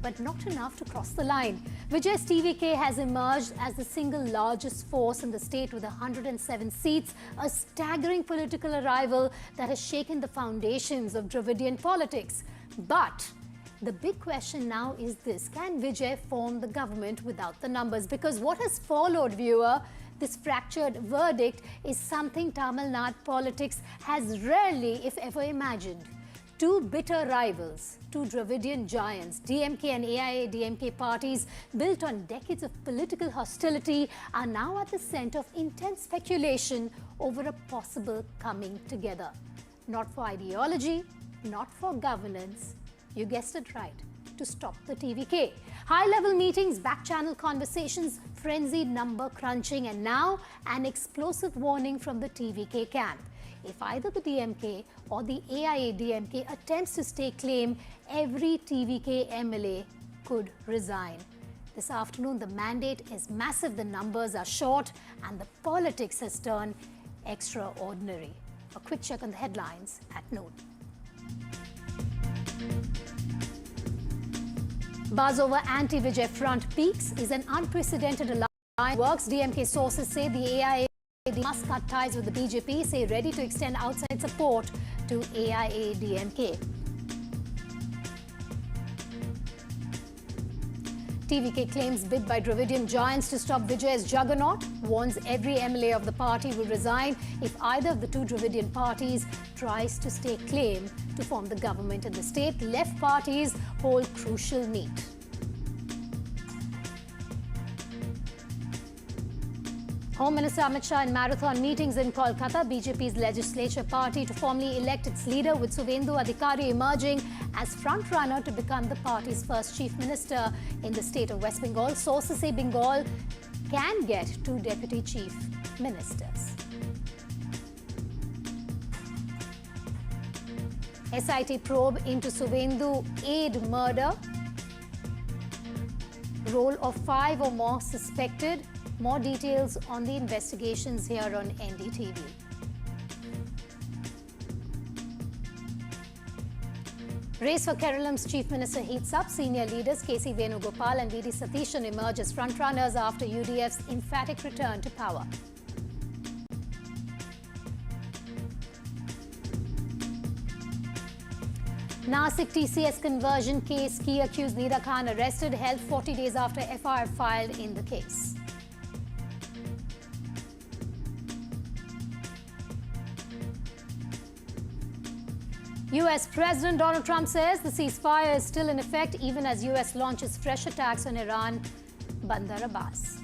but not enough to cross the line. Vijay's TVK has emerged as the single largest force in the state with 107 seats, a staggering political arrival that has shaken the foundations of Dravidian politics. But the big question now is this: can Vijay form the government without the numbers? Because what has followed, viewer, this fractured verdict is something Tamil Nadu politics has rarely, if ever, imagined. Two bitter rivals, two Dravidian giants, DMK and AIA-DMK parties built on decades of political hostility, are now at the center of intense speculation over a possible coming together. Not for ideology, not for governance, you guessed it right, to stop the TVK. High-level meetings, back-channel conversations, frenzied number crunching, and now an explosive warning from the TVK camp. If either the DMK or the AIA-DMK attempts to stake claim, every TVK MLA could resign. This afternoon, the mandate is massive, the numbers are short, and the politics has turned extraordinary. A quick check on the headlines at noon. Buzz over anti-Vijay front peaks is an unprecedented alliance. Works. DMK sources say the AIA must cut ties with the BJP, say ready to extend outside support to AIA-DMK. TVK claims bid by Dravidian giants to stop Vijay's juggernaut, warns every MLA of the party will resign if either of the two Dravidian parties tries to stake claim to form the government in the state. Left parties hold crucial meet. Home Minister Amit Shah in marathon meetings in Kolkata. BJP's legislature party to formally elect its leader, with Suvendu Adhikari emerging as front-runner to become the party's first chief minister in the state of West Bengal. Sources say Bengal can get two deputy chief ministers. SIT probe into Suvendu aide murder. Role of 5 or more suspected. More details on the investigations here on NDTV. Race for Kerala's Chief Minister heats up. Senior leaders KC Venugopal and VD Satishan emerge as frontrunners after UDF's emphatic return to power. Nasik TCS conversion case. Key accused Nida Khan arrested, held 40 days after FIR filed in the case. US President Donald Trump says the ceasefire is still in effect even as US launches fresh attacks on Iran. Bandar Abbas.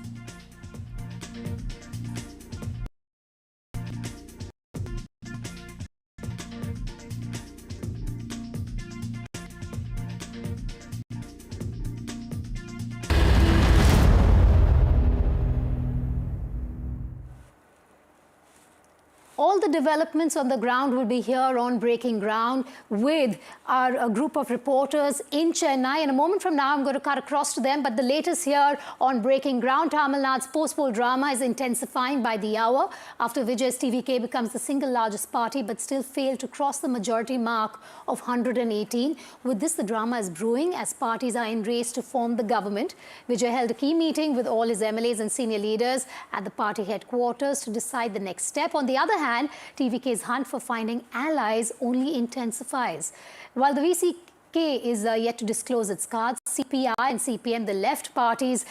All the developments on the ground will be here on Breaking Ground with a group of reporters in Chennai. In a moment from now, I'm going to cut across to them. But the latest here on Breaking Ground, Tamil Nadu's post-poll drama is intensifying by the hour after Vijay's TVK becomes the single largest party but still failed to cross the majority mark of 118. With this, the drama is brewing as parties are in race to form the government. Vijay held a key meeting with all his MLAs and senior leaders at the party headquarters to decide the next step. On the other hand, TVK's hunt for finding allies only intensifies. While the VCK is yet to disclose its cards, CPI and CPM, the left parties,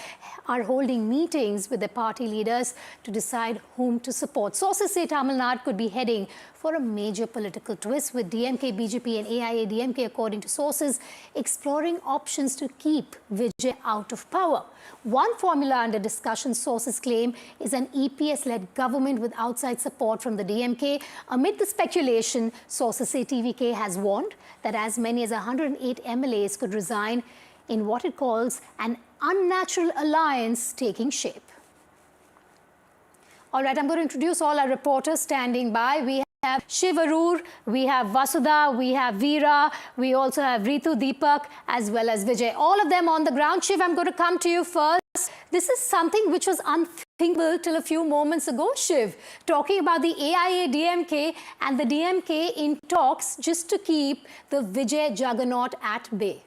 are holding meetings with their party leaders to decide whom to support. Sources say Tamil Nadu could be heading for a major political twist, with DMK, BJP and AIA-DMK, according to sources, exploring options to keep Vijay out of power. One formula under discussion, sources claim, is an EPS-led government with outside support from the DMK. Amid the speculation, sources say TVK has warned that as many as 108 MLAs could resign in what it calls an unnatural alliance taking shape. All right, I'm going to introduce all our reporters standing by. We have Shiv Arur, we have Vasudha, we have Veera, we also have Ritu, Deepak, as well as Vijay. All of them on the ground. Shiv, I'm going to come to you first. This is something which was unthinkable till a few moments ago, Shiv. Talking about the AIA-DMK and the DMK in talks just to keep the Vijay juggernaut at bay.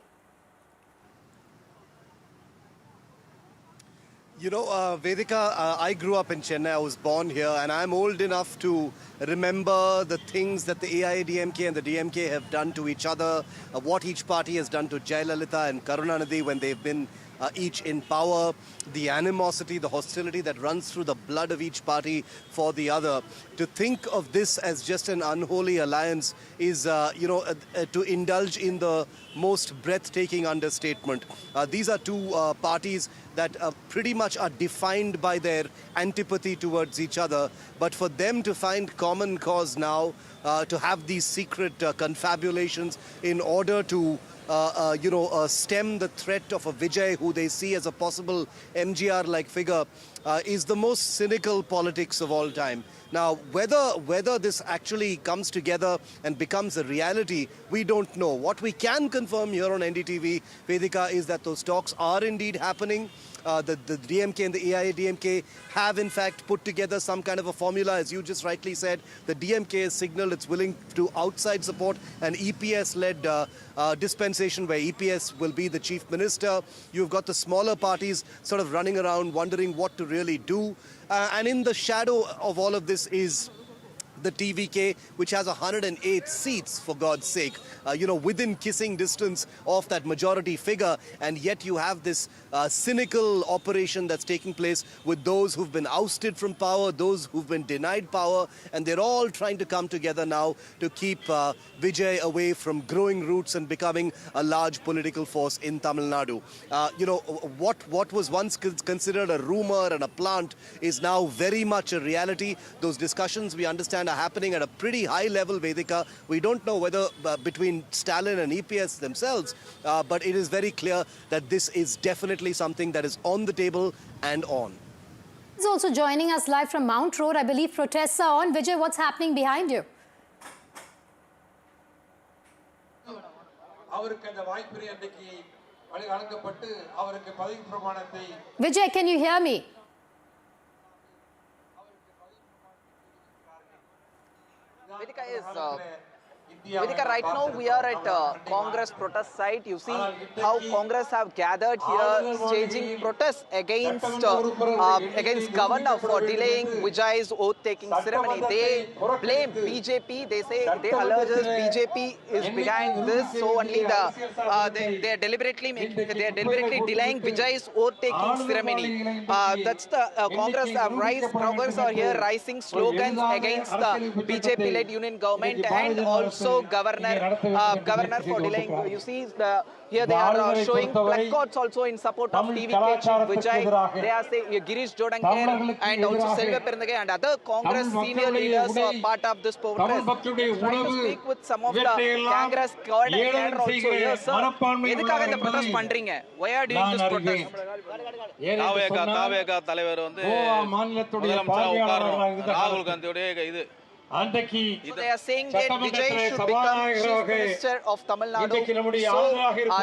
Vedika, I grew up in Chennai. I was born here, and I'm old enough to remember the things that the AIADMK and the DMK have done to each other, what each party has done to Jayalalitha and Karunanidhi when they've been each in power, the animosity, the hostility that runs through the blood of each party for the other. To think of this as just an unholy alliance is, to indulge in the most breathtaking understatement. These are two parties that pretty much are defined by their antipathy towards each other. But for them to find common cause now, to have these secret confabulations in order to stem the threat of a Vijay who they see as a possible MGR-like figure is the most cynical politics of all time. Now, whether this actually comes together and becomes a reality, we don't know. What we can confirm here on NDTV, Vedika, is that those talks are indeed happening. The DMK and the AIADMK have in fact put together some kind of a formula. As you just rightly said, the DMK has signaled it's willing to outside support an EPS-led dispensation where EPS will be the chief minister. You've got the smaller parties sort of running around wondering what to really do. And in the shadow of all of this is the TVK, which has 108 seats, for God's sake, within kissing distance of that majority figure. And yet you have this cynical operation that's taking place with those who've been ousted from power, those who've been denied power, and they're all trying to come together now to keep Vijay away from growing roots and becoming a large political force in Tamil Nadu. What was once considered a rumor and a plant is now very much a reality. Those discussions, we understand, are happening at a pretty high level, Vedika. We don't know whether between Stalin and EPS themselves, but it is very clear that this is definitely something that is on the table and on. He's also joining us live from Mount Road. I believe protests are on. Vijay, what's happening behind you? Vijay, can you hear me? Vedika, right now we are at Congress protest site. You see how Congress have gathered here, staging protests against governor for delaying Vijay's oath-taking ceremony. They blame BJP. They say they allege BJP is behind this. So only they are deliberately delaying Vijay's oath-taking ceremony. That's the Congress are here raising slogans against the BJP-led union government and also governor for delaying. You see, here they are showing placards also in support of TVK chief Vijay. They are saying Girish Jodankar and also Selva Perundage and other Congress senior leaders are part of this protest. Trying to speak with some of the Congress cadre also here, sir. எதுக்காக இந்த protest பண்றீங்க? Why are doing this protest? தாவேகா தலைவர் வந்து முதலமைச்சரா உட்காரணும். ராகுல் காந்தியோட இது So they are saying that Vijay should become chief minister of Tamil Nadu. So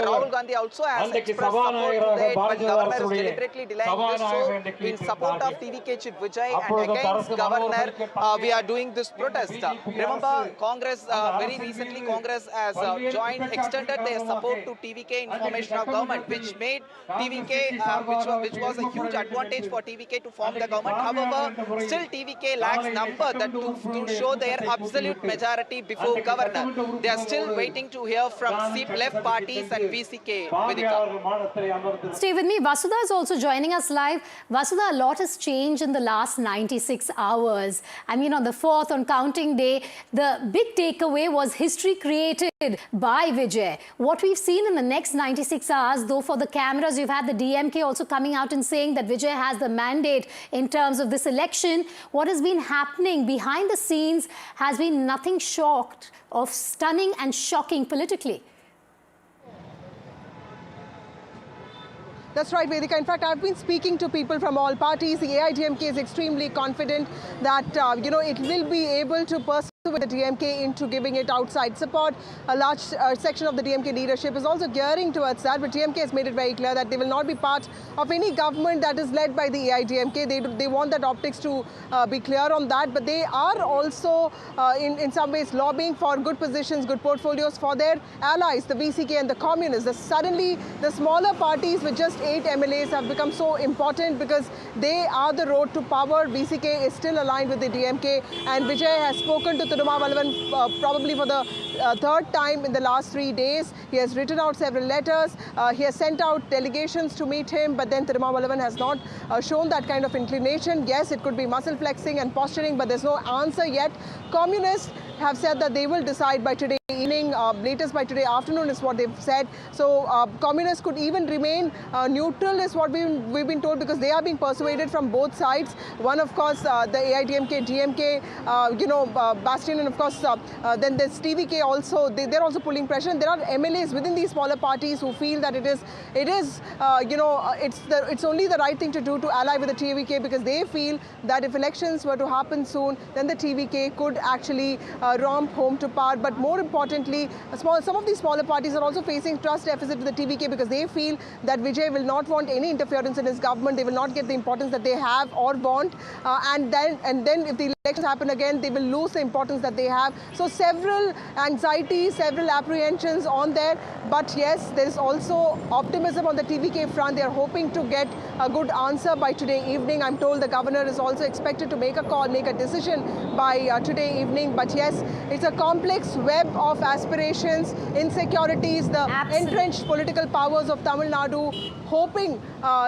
Rahul Gandhi also has expressed support to that, but governor is deliberately delaying this. So in support of TVK chief Vijay and against governor, we are doing this protest. Remember, Congress very recently Congress has extended their support to TVK in formation of government, which made TVK which was a huge advantage for TVK to form the government. However, still TVK lacks number that to show their absolute majority before governor. They are still waiting to hear from left parties and VCK. Stay with me. Vasudha is also joining us live. Vasudha, a lot has changed in the last 96 hours. I mean, on the 4th, on counting day, the big takeaway was history created by Vijay. What we've seen in the next 96 hours, though, for the cameras, you've had the DMK also coming out and saying that Vijay has the mandate in terms of this election. What has been happening behind the scenes has been nothing short of stunning and shocking politically. That's right, Vedika. In fact, I've been speaking to people from all parties. The AIDMK is extremely confident that, it will be able to personally with the DMK into giving it outside support. A large section of the DMK leadership is also gearing towards that, but DMK has made it very clear that they will not be part of any government that is led by the AIDMK. They want that optics to be clear on that, but they are also in some ways lobbying for good positions, good portfolios for their allies, the VCK and the communists. Suddenly, the smaller parties with just 8 MLAs have become so important because they are the road to power. VCK is still aligned with the DMK, and Vijay has spoken to Tirumavallavan probably for the third time in the last 3 days. He has written out several letters. He has sent out delegations to meet him, but then Tirumavallavan has not shown that kind of inclination. Yes, it could be muscle flexing and posturing, but there's no answer yet. Communists have said that they will decide by today evening, latest by today afternoon is what they've said. So communists could even remain neutral is what we've been told, because they are being persuaded from both sides. One, of course, the AIDMK, DMK, Bastion, and of course then there's TVK also. They're also pulling pressure. And there are MLAs within these smaller parties who feel that it's only the right thing to do to ally with the TVK, because they feel that if elections were to happen soon, then the TVK could actually romp home to power. But more importantly, some of these smaller parties are also facing trust deficit with the TVK, because they feel that Vijay will not want any interference in his government. They will not get the importance that they have or want, and then if the elections happen again, they will lose the importance that they have. So several anxieties, several apprehensions on there. But yes, there is also optimism on the TVK front. They are hoping to get a good answer by today evening. I'm told the governor is also expected to make a call, make a decision by today evening. But yes, it's a complex web of aspirations, insecurities, the entrenched political powers of Tamil Nadu hoping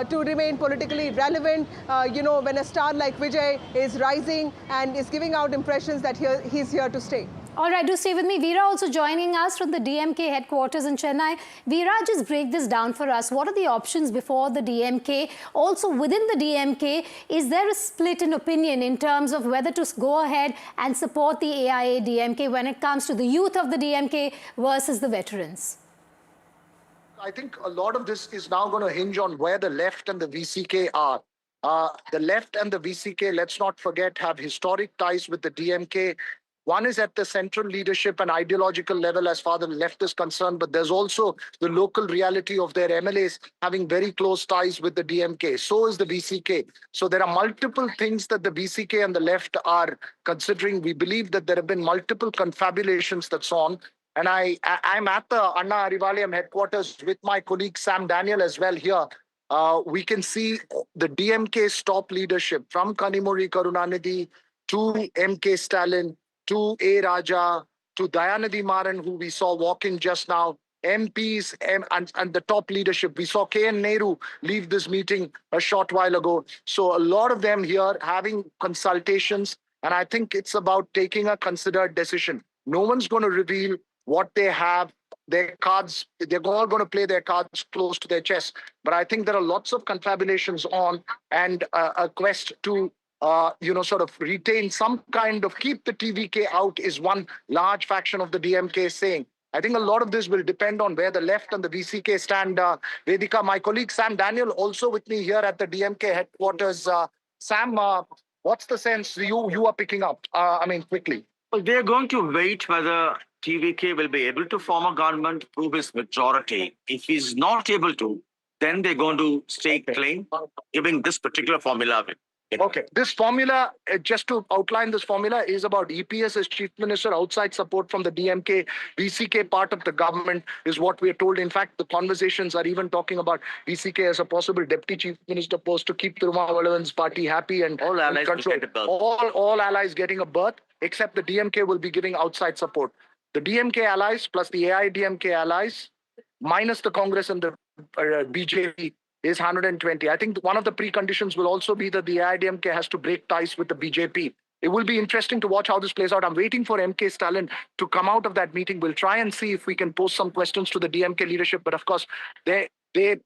to remain politically relevant, when a star like Vijay is rising and is giving out impressions that he's here to stay. All right, do stay with me. Veera also joining us from the DMK headquarters in Chennai. Veera, just break this down for us. What are the options before the DMK? Also, within the DMK, is there a split in opinion in terms of whether to go ahead and support the AIA-DMK when it comes to the youth of the DMK versus the veterans? I think a lot of this is now going to hinge on where the left and the VCK are. The left and the VCK, let's not forget, have historic ties with the DMK. One is at the central leadership and ideological level as far as the left is concerned, but there's also the local reality of their MLAs having very close ties with the DMK. So is the VCK. So there are multiple things that the VCK and the left are considering. We believe that there have been multiple confabulations that's on. And I'm at the Anna Arivalayam headquarters with my colleague Sam Daniel as well here. We can see the DMK's top leadership from Kanimuri Karunanidhi to MK Stalin, to A. Raja, to Dayanidhi Maran, who we saw walking just now, MPs and the top leadership. We saw KN Nehru leave this meeting a short while ago. So a lot of them here having consultations, and I think it's about taking a considered decision. No one's going to reveal what they have, their cards. They're all going to play their cards close to their chest. But I think there are lots of confabulations on, and a quest to sort of retain some kind of keep the TVK out is one large faction of the DMK saying. I think a lot of this will depend on where the left and the VCK stand. Vedika, my colleague Sam Daniel, also with me here at the DMK headquarters. Sam, what's the sense you are picking up? Quickly. Well, they're going to wait whether TVK will be able to form a government, prove his majority. If he's not able to, then they're going to stake claim, giving this particular formula. Okay, this formula, just to outline this formula, is about EPS as chief minister, outside support from the DMK, VCK part of the government is what we are told. In fact, the conversations are even talking about VCK as a possible deputy chief minister post to keep Tirumavallavan's party happy and all allies control. All allies getting a berth, except the DMK will be giving outside support. The DMK allies plus the AIDMK allies, minus the Congress and the BJP, is 120. I think one of the preconditions will also be that the AIDMK has to break ties with the BJP. It will be interesting to watch how this plays out. I'm waiting for MK Stalin to come out of that meeting. We'll try and see if we can pose some questions to the DMK leadership. But of course, they're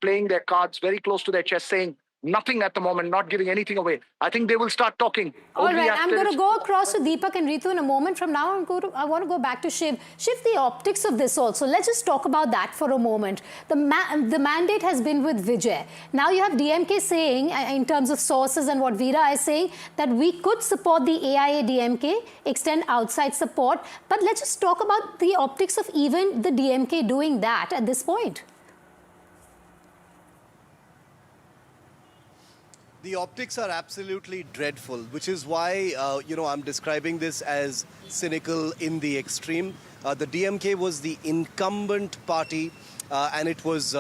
playing their cards very close to their chest, saying, nothing at the moment, not giving anything away. I think they will start talking. All only right, I'm after going to it's- go across to Deepak and Ritu in a moment. From now on, I want to go back to Shiv. Shiv, the optics of this also. Let's just talk about that for a moment. The mandate has been with Vijay. Now you have DMK saying, in terms of sources and what Veera is saying, that we could support the AIA-DMK, extend outside support. But let's just talk about the optics of even the DMK doing that at this point. The optics are absolutely dreadful, which is why, I'm describing this as cynical in the extreme. The DMK was the incumbent party, and it was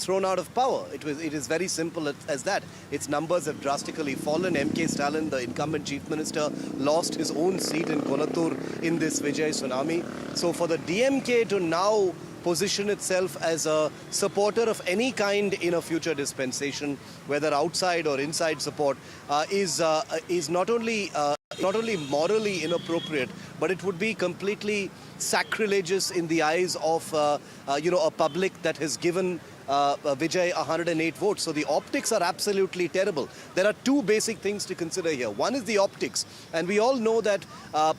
thrown out of power. It is very simple as that. Its numbers have drastically fallen. M.K. Stalin, the incumbent chief minister, lost his own seat in Konatur in this Vijay tsunami. So for the DMK to now position itself as a supporter of any kind in a future dispensation, whether outside or inside support, is not only morally inappropriate, but it would be completely sacrilegious in the eyes of a public that has given Vijay 108 votes. So the optics are absolutely terrible. There are two basic things to consider here. One is the optics, and we all know that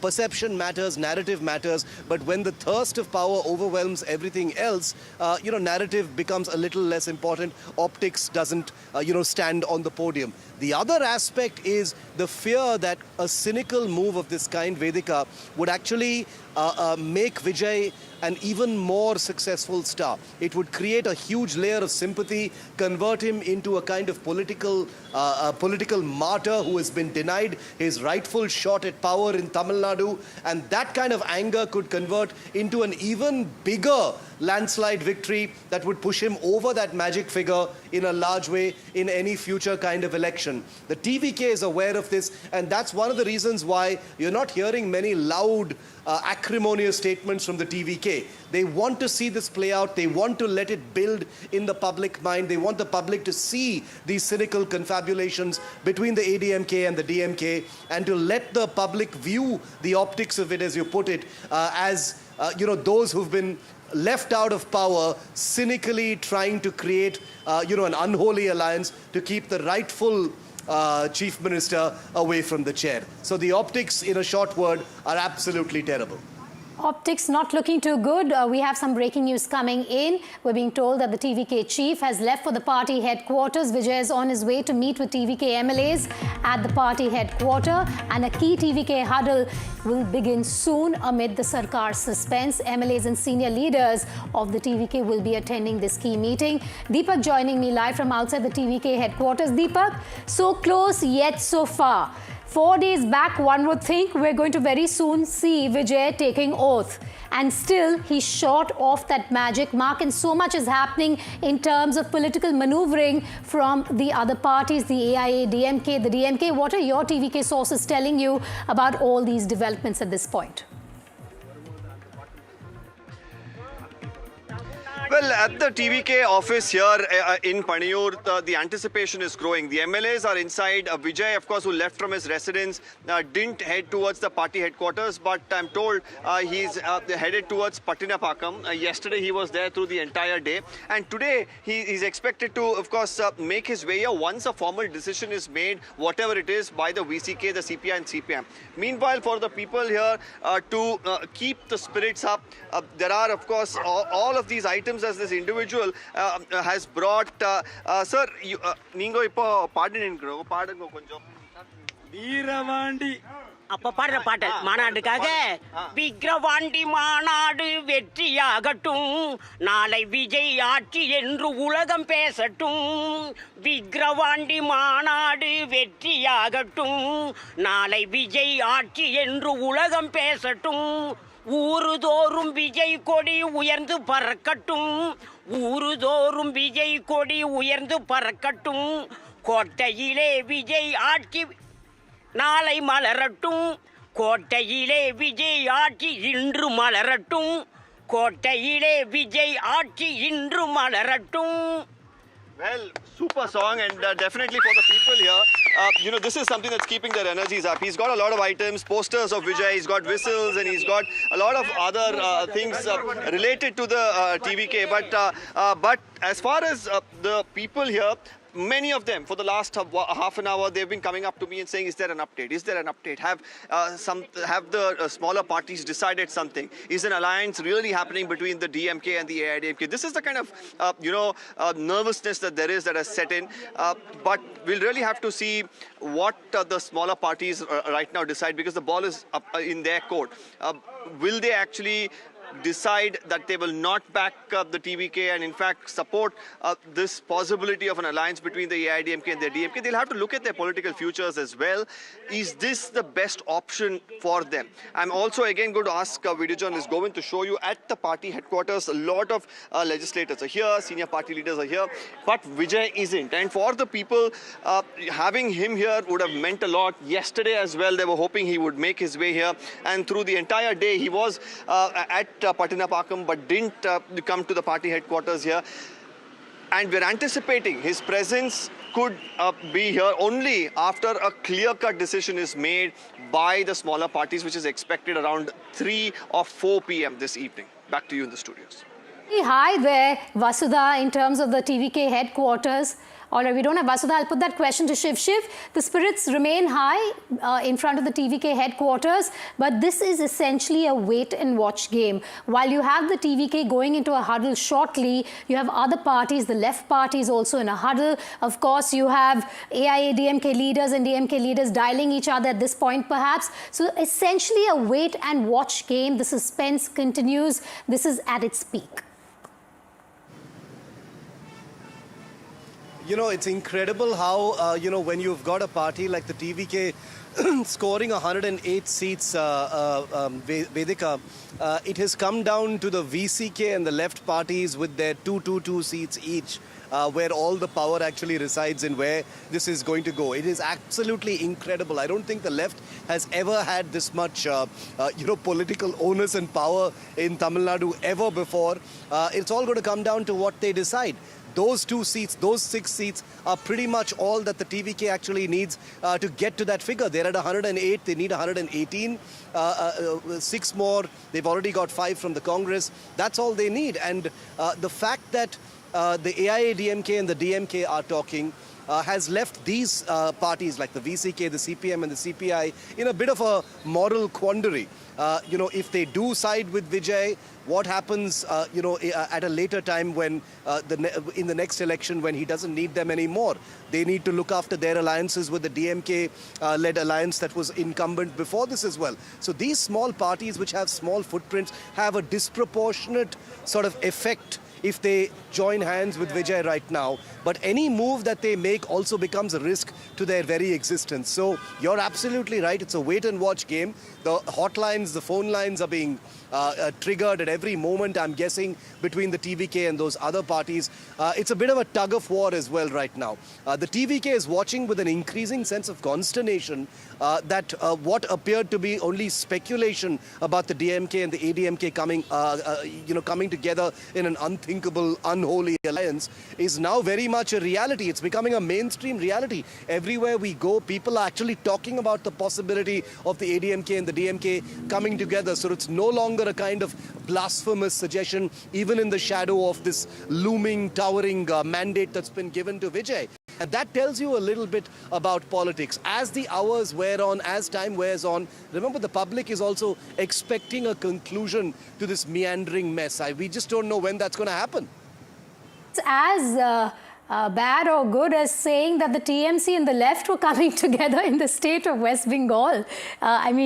perception matters, narrative matters, but when the thirst of power overwhelms everything else, narrative becomes a little less important. Optics doesn't, stand on the podium. The other aspect is the fear that a cynical move of this kind, Vedika, would actually make Vijay an even more successful star. It would create a huge layer of sympathy, convert him into a kind of political martyr who has been denied his rightful shot at power in Tamil Nadu, and that kind of anger could convert into an even bigger landslide victory that would push him over that magic figure in a large way in any future kind of election. The TVK is aware of this, and that's one of the reasons why you're not hearing many loud, acrimonious statements from the TVK. They want to see this play out. They want to let it build in the public mind. They want the public to see these cynical confabulations between the ADMK and the DMK, and to let the public view the optics of it, as you put it, as those who've been left out of power, cynically trying to create, an unholy alliance to keep the rightful chief minister away from the chair. So the optics, in a short word, are absolutely terrible. Optics not looking too good. We have some breaking news coming in. We're being told that the TVK chief has left for the party headquarters. Vijay is on his way to meet with TVK MLAs at the party headquarters, and a key TVK huddle will begin soon amid the Sarkar's suspense. MLAs and senior leaders of the TVK will be attending this key meeting. Deepak joining me live from outside the TVK headquarters. Deepak, so close yet so far. 4 days back, one would think we're going to very soon see Vijay taking oath. And still, he's short of that magic mark. And so much is happening in terms of political maneuvering from the other parties, the AIA, DMK, the DMK. What are your TVK sources telling you about all these developments at this point? Well, at the TVK office here in Paniyur, the anticipation is growing. The MLAs are inside. Vijay, of course, who left from his residence, didn't head towards the party headquarters, but I'm told he's headed towards Pattinapakam. Yesterday, he was there through the entire day. And today, he's expected to, of course, make his way here once a formal decision is made, whatever it is, by the VCK, the CPI and CPM. Meanwhile, for the people here to keep the spirits up, there are, of course, all of these items as this individual has brought. Sir, Ningo ipo paadinengro konjam. Veeravandi. அப்ப பாடுற பாட்டல் மாநாடுக்காக விக்கிரவாண்டி மாநாடு வெற்றியாகட்டும், நாளை விஜய் ஆட்சி என்று உலகம் பேசட்டும். விக்கிரவாண்டி மாநாடு வெற்றியாகட்டும், நாளை விஜய் ஆட்சி என்று உலகம் பேசட்டும். ஊருதோறும் விஜய் கொடி உயர்ந்து பறக்கட்டும், ஊருதோறும் விஜய் கொடி உயர்ந்து பறக்கட்டும். கோட்டையிலே விஜய் ஆட்சி நாளை மலரட்டும், கோட்டையிலே விஜய் ஆட்சி இன்று மலரட்டும், கோட்டையிலே விஜய் ஆட்சி இன்று மலரட்டும். Well, super song, and definitely for the people here, this is something that's keeping their energies up. He's got a lot of items, posters of Vijay, he's got whistles, and he's got a lot of other things related to the TVK. But as far as the people here, many of them, for the last half an hour, they've been coming up to me and saying, is there an update? Is there an update? Have the smaller parties decided something? Is an alliance really happening between the DMK and the AIDMK? This is the kind of, nervousness that there is that has set in. But we'll really have to see what the smaller parties right now decide, because the ball is up in their court. Will they actually decide that they will not back the TVK and in fact support this possibility of an alliance between the AIDMK and the DMK? They'll have to look at their political futures as well. Is this the best option for them? I'm also again going to ask video journalist Govind to show you at the party headquarters, a lot of legislators are here, senior party leaders are here, but Vijay isn't. And for the people, having him here would have meant a lot. Yesterday as well, they were hoping he would make his way here, and through the entire day he was at Patinapakam, but didn't come to the party headquarters here. And we're anticipating his presence could be here only after a clear-cut decision is made by the smaller parties, which is expected around 3 or 4 p.m. this evening. Back to you in the studios. Hi there, Vasudha, in terms of the TVK headquarters. All right, we don't have Vasudha. I'll put that question to Shiv. Shiv, the spirits remain high in front of the TVK headquarters, but this is essentially a wait-and-watch game. While you have the TVK going into a huddle shortly, you have other parties, the left parties also in a huddle. Of course, you have AIADMK leaders and DMK leaders dialing each other at this point, perhaps. So essentially a wait-and-watch game. The suspense continues. This is at its peak. You know, it's incredible how, when you've got a party like the TVK scoring 108 seats, Vedika, it has come down to the VCK and the left parties with their 2 seats each, where all the power actually resides in where this is going to go. It is absolutely incredible. I don't think the left has ever had this much, political onus and power in Tamil Nadu ever before. It's all going to come down to what they decide. Those 2 seats, those 6 seats are pretty much all that the TVK actually needs to get to that figure. They're at 108, they need 118. 6 more, they've already got 5 from the Congress. That's all they need. And the fact that the AIADMK and the DMK are talking has left these parties like the VCK, the CPM and the CPI in a bit of a moral quandary. If they do side with Vijay, what happens, at a later time when in the next election when he doesn't need them anymore? They need to look after their alliances with the DMK-led alliance that was incumbent before this as well. So these small parties which have small footprints have a disproportionate sort of effect if they join hands with Vijay right now. But any move that they make also becomes a risk to their very existence. So you're absolutely right. It's a wait-and-watch game. The hotlines, the phone lines are being triggered at every moment, I'm guessing, between the TVK and those other parties. It's a bit of a tug-of-war as well right now. The TVK is watching with an increasing sense of consternation that what appeared to be only speculation about the DMK and the ADMK coming together in an unthinkable, unholy alliance is now very much a reality. It's becoming a mainstream reality. Everywhere we go, people are actually talking about the possibility of the ADMK and the DMK coming together. So it's no longer a kind of blasphemous suggestion, even in the shadow of this looming, towering mandate that's been given to Vijay. And that tells you a little bit about politics. As the hours wear on, as time wears on, remember the public is also expecting a conclusion to this meandering mess. We just don't know when that's going to happen. It's as bad or good as saying that the TMC and the left were coming together in the state of West Bengal.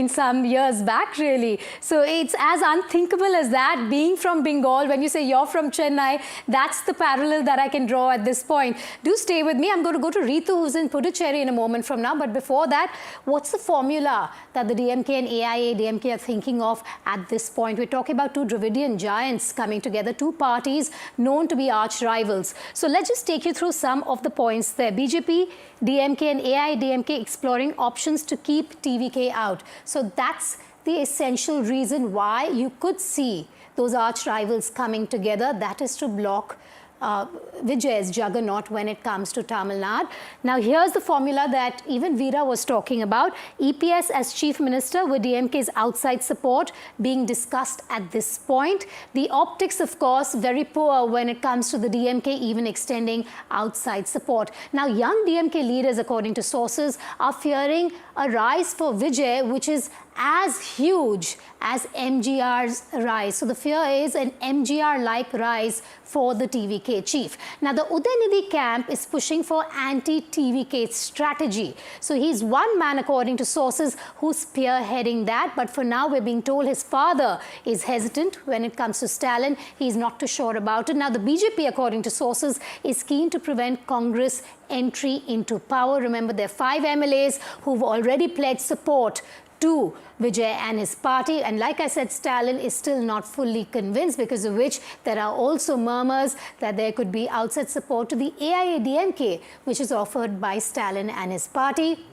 Some years back, really. So it's as unthinkable as that. Being from Bengal, when you say you're from Chennai, that's the parallel that I can draw at this point. Do stay with me. I'm going to go to Ritu, who's in Puducherry in a moment from now. But before that, what's the formula that the DMK and AIADMK are thinking of at this point? We're talking about 2 Dravidian giants coming together, 2 parties known to be arch rivals. So let's just take you through some of the points there. BJP, DMK and AIADMK exploring options to keep TVK out. So that's the essential reason why you could see those arch rivals coming together. That is to block Vijay's juggernaut when it comes to Tamil Nadu. Now, here's the formula that even Veera was talking about. EPS as Chief Minister with DMK's outside support being discussed at this point. The optics, of course, very poor when it comes to the DMK even extending outside support. Now, young DMK leaders, according to sources, are fearing a rise for Vijay, which is as huge as MGR's rise. So the fear is an MGR-like rise for the TVK chief. Now, the Udaynidhi camp is pushing for anti-TVK strategy. So he's one man, according to sources, who's spearheading that. But for now, we're being told his father is hesitant when it comes to Stalin. He's not too sure about it. Now, the BJP, according to sources, is keen to prevent Congress entry into power. Remember, there are 5 MLAs who've already pledged support to Vijay and his party. And like I said, Stalin is still not fully convinced, because of which there are also murmurs that there could be outside support to the AIADMK, which is offered by Stalin and his party.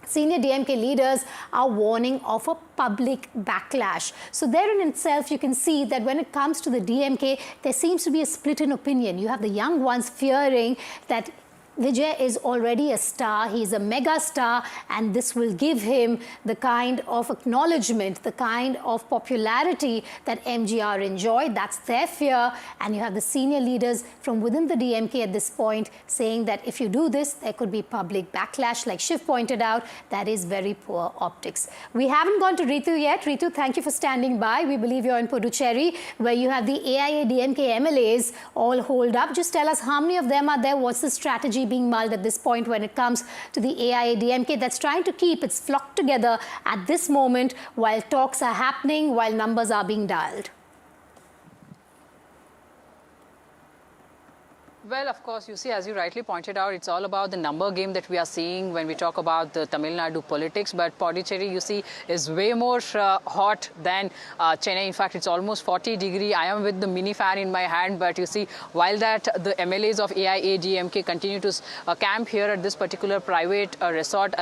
Senior DMK leaders are warning of a public backlash. So there in itself, you can see that when it comes to the DMK, there seems to be a split in opinion. You have the young ones fearing that Vijay is already a star, he's a mega star, and this will give him the kind of acknowledgement, the kind of popularity that MGR enjoyed. That's their fear. And you have the senior leaders from within the DMK at this point saying that if you do this, there could be public backlash. Like Shiv pointed out, that is very poor optics. We haven't gone to Ritu yet. Ritu, thank you for standing by. We believe you're in Puducherry, where you have the AIADMK MLAs all holed up. Just tell us how many of them are there, what's the strategy being mulled at this point when it comes to the AIADMK that's trying to keep its flock together at this moment while talks are happening, while numbers are being dialed? Well, of course, you see, as you rightly pointed out, it's all about the number game that we are seeing when we talk about the Tamil Nadu politics. But Puducherry, you see, is way more hot than Chennai. In fact, it's almost 40 degrees. I am with the mini fan in my hand. But you see, while that the MLAs of AIADMK continue to camp here at this particular private resort.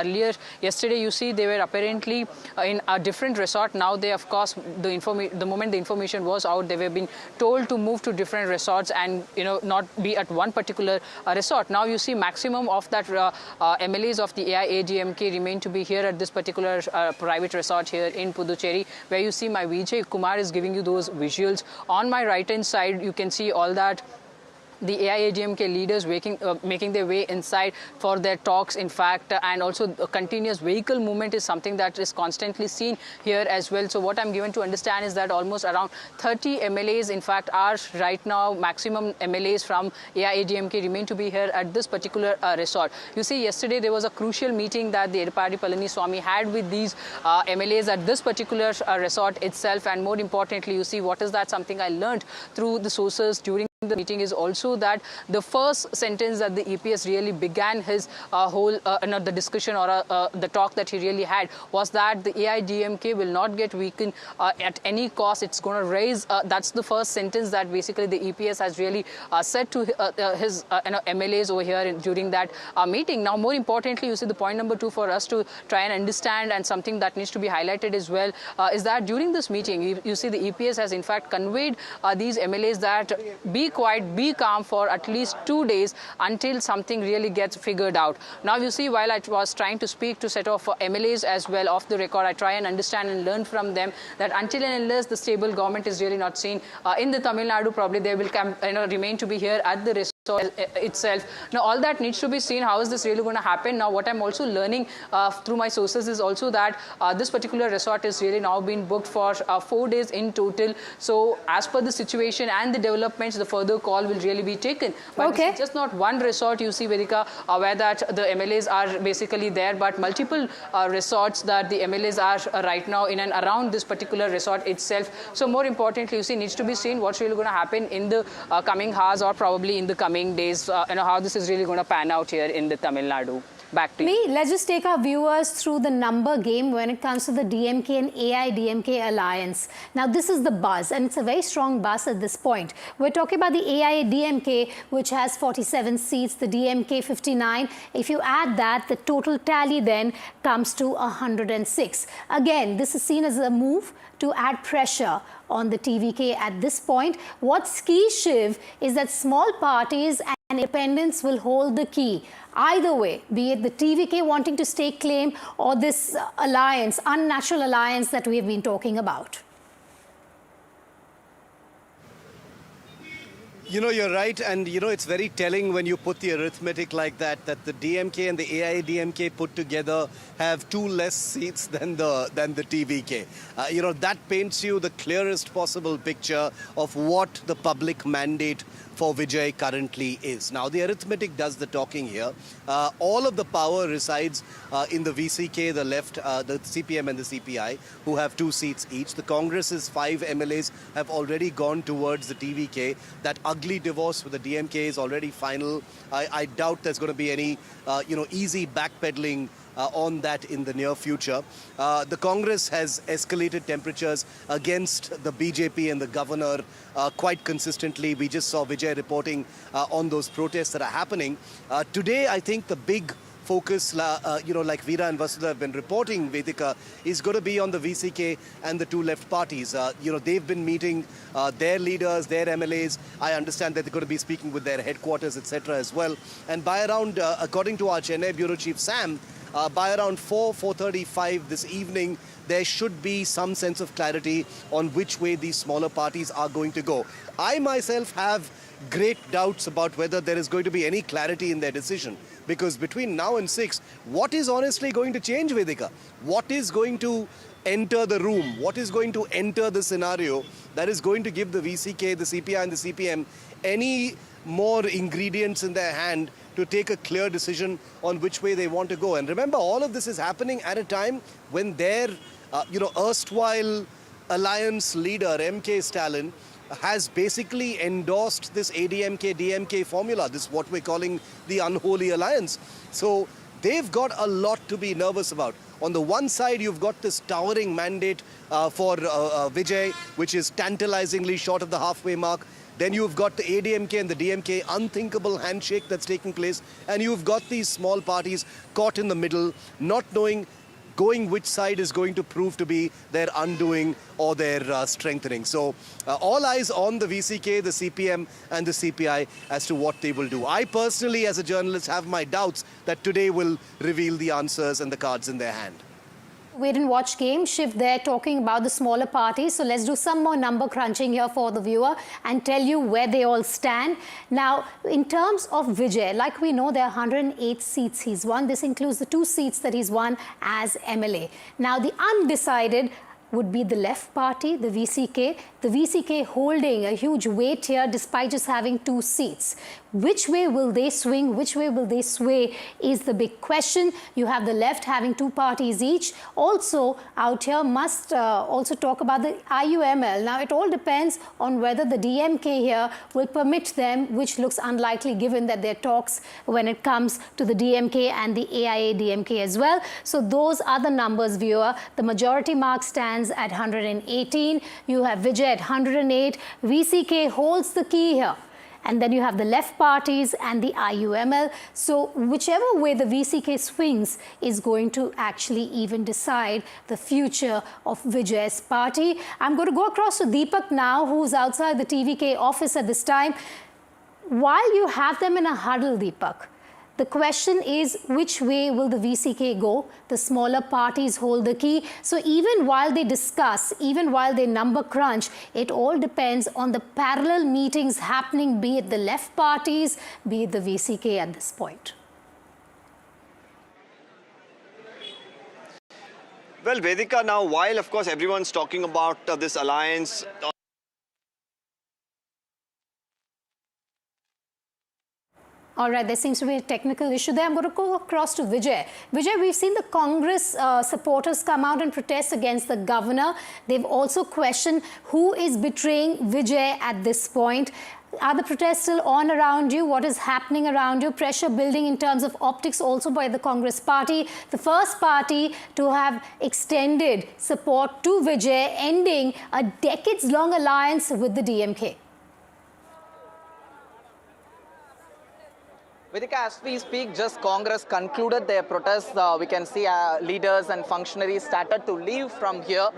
Yesterday, you see, they were apparently in a different resort. Now they, of course, the moment the information was out, they were being told to move to different resorts and, not be at one particular resort. Now you see maximum of that MLAs of the AIADMK remain to be here at this particular private resort here in Puducherry, where you see my Vijay Kumar is giving you those visuals. On my right hand side, you can see all that the AIADMK leaders making their way inside for their talks, in fact, and also a continuous vehicle movement is something that is constantly seen here as well. So what I'm given to understand is that almost around 30 MLAs, in fact, are right now maximum MLAs from AIADMK remain to be here at this particular resort. You see, yesterday there was a crucial meeting that the Edapadi Palaniswamy had with these MLAs at this particular resort itself, and more importantly, you see, what is that something I learned through the sources during the meeting is also that the first sentence that the EPS really began his the discussion or the talk that he really had was that the AIADMK will not get weakened at any cost. It's going to raise. That's the first sentence that basically the EPS has really said to his MLAs over here during that meeting. Now, more importantly, you see the point number 2 for us to try and understand, and something that needs to be highlighted as well, is that during this meeting, you see the EPS has in fact conveyed these MLAs that be quiet, be calm for at least 2 days until something really gets figured out. Now, you see, while I was trying to speak to set of MLAs as well off the record, I try and understand and learn from them that until and unless the stable government is really not seen in the Tamil Nadu, probably they will remain to be here at the resort itself. Now, all that needs to be seen. How is this really going to happen? Now, what I'm also learning through my sources is also that this particular resort is really now being booked for 4 days in total. So, as per the situation and the developments, the further call will really be taken. But okay, it's just not one resort, you see, Vedika, where that the MLAs are basically there, but multiple resorts that the MLAs are right now in and around this particular resort itself. So, more importantly, you see, needs to be seen what's really going to happen in the coming hours or probably in the coming days, how this is really going to pan out here in the Tamil Nadu. Back to you. Let's just take our viewers through the number game when it comes to the DMK and AIDMK alliance. Now, this is the buzz, and it's a very strong buzz at this point. We're talking about the AIDMK, which has 47 seats, the DMK 59. If you add that, the total tally then comes to 106. Again, this is seen as a move to add pressure on the TVK at this point. What's key, Shiv, is that small parties and independents will hold the key. Either way, be it the TVK wanting to stake claim or this alliance, unnatural alliance that we have been talking about. You know, you're right, and you know, it's very telling when you put the arithmetic like that, that the DMK and the AIDMK put together have 2 less seats than the TVK. You know, that paints you the clearest possible picture of what the public mandate for Vijay currently is. Now, the arithmetic does the talking here. All of the power resides in the VCK, the left, the CPM and the CPI, who have 2 seats each. The Congress's 5 MLAs have already gone towards the TVK. That ugly divorce with the DMK is already final. I doubt there's going to be any, easy backpedaling on that in the near future. The Congress has escalated temperatures against the BJP and the governor quite consistently. We just saw Vijay reporting on those protests that are happening. Today, I think the big focus, like Veera and Vasudha have been reporting, Vedika, is going to be on the VCK and the 2 left parties. They've been meeting their leaders, their MLAs. I understand that they're going to be speaking with their headquarters, etc. as well. And by around, according to our Chennai Bureau Chief Sam, by around 4:35 this evening, there should be some sense of clarity on which way these smaller parties are going to go. I myself have great doubts about whether there is going to be any clarity in their decision, because between now and 6, what is honestly going to change, Vedika? What is going to enter the room? What is going to enter the scenario that is going to give the VCK, the CPI and the CPM any more ingredients in their hand to take a clear decision on which way they want to go? And remember, all of this is happening at a time when their, erstwhile alliance leader, M.K. Stalin, has basically endorsed this ADMK-DMK formula, this what we're calling the unholy alliance. So they've got a lot to be nervous about. On the one side, you've got this towering mandate for Vijay, which is tantalizingly short of the halfway mark. Then you've got the ADMK and the DMK unthinkable handshake that's taking place. And you've got these small parties caught in the middle, not knowing going which side is going to prove to be their undoing or their strengthening. So all eyes on the VCK, the CPM and the CPI as to what they will do. I personally, as a journalist, have my doubts that today will reveal the answers and the cards in their hand. Wait and watch game. Shiv there talking about the smaller parties. So let's do some more number crunching here for the viewer and tell you where they all stand. Now, in terms of Vijay, like we know, there are 108 seats he's won. This includes the 2 seats that he's won as MLA. Now, the undecided would be the left party, the VCK. The VCK holding a huge weight here despite just having 2 seats. Which way will they swing? Which way will they sway is the big question. You have the left having 2 parties each. Also out here must also talk about the IUML. Now it all depends on whether the DMK here will permit them, which looks unlikely given that there are talks when it comes to the DMK and the AIA-DMK as well. So those are the numbers, viewer. The majority mark stands at 118. You have Vijay at 108. VCK holds the key here. And then you have the left parties and the IUML. So whichever way the VCK swings is going to actually even decide the future of Vijay's party. I'm going to go across to Deepak now, who's outside the TVK office at this time. While you have them in a huddle, Deepak, the question is, which way will the VCK go? The smaller parties hold the key. So even while they discuss, even while they number crunch, it all depends on the parallel meetings happening, be it the left parties, be it the VCK at this point. Well, Vedika, now, while, of course, everyone's talking about this alliance, All right, there seems to be a technical issue there. I'm going to go across to Vijay. Vijay, we've seen the Congress supporters come out and protest against the governor. They've also questioned who is betraying Vijay at this point. Are the protests still on around you? What is happening around you? Pressure building in terms of optics also by the Congress party, the first party to have extended support to Vijay, ending a decades-long alliance with the DMK. Vedika, as we speak, just Congress concluded their protests. We can see leaders and functionaries started to leave from here.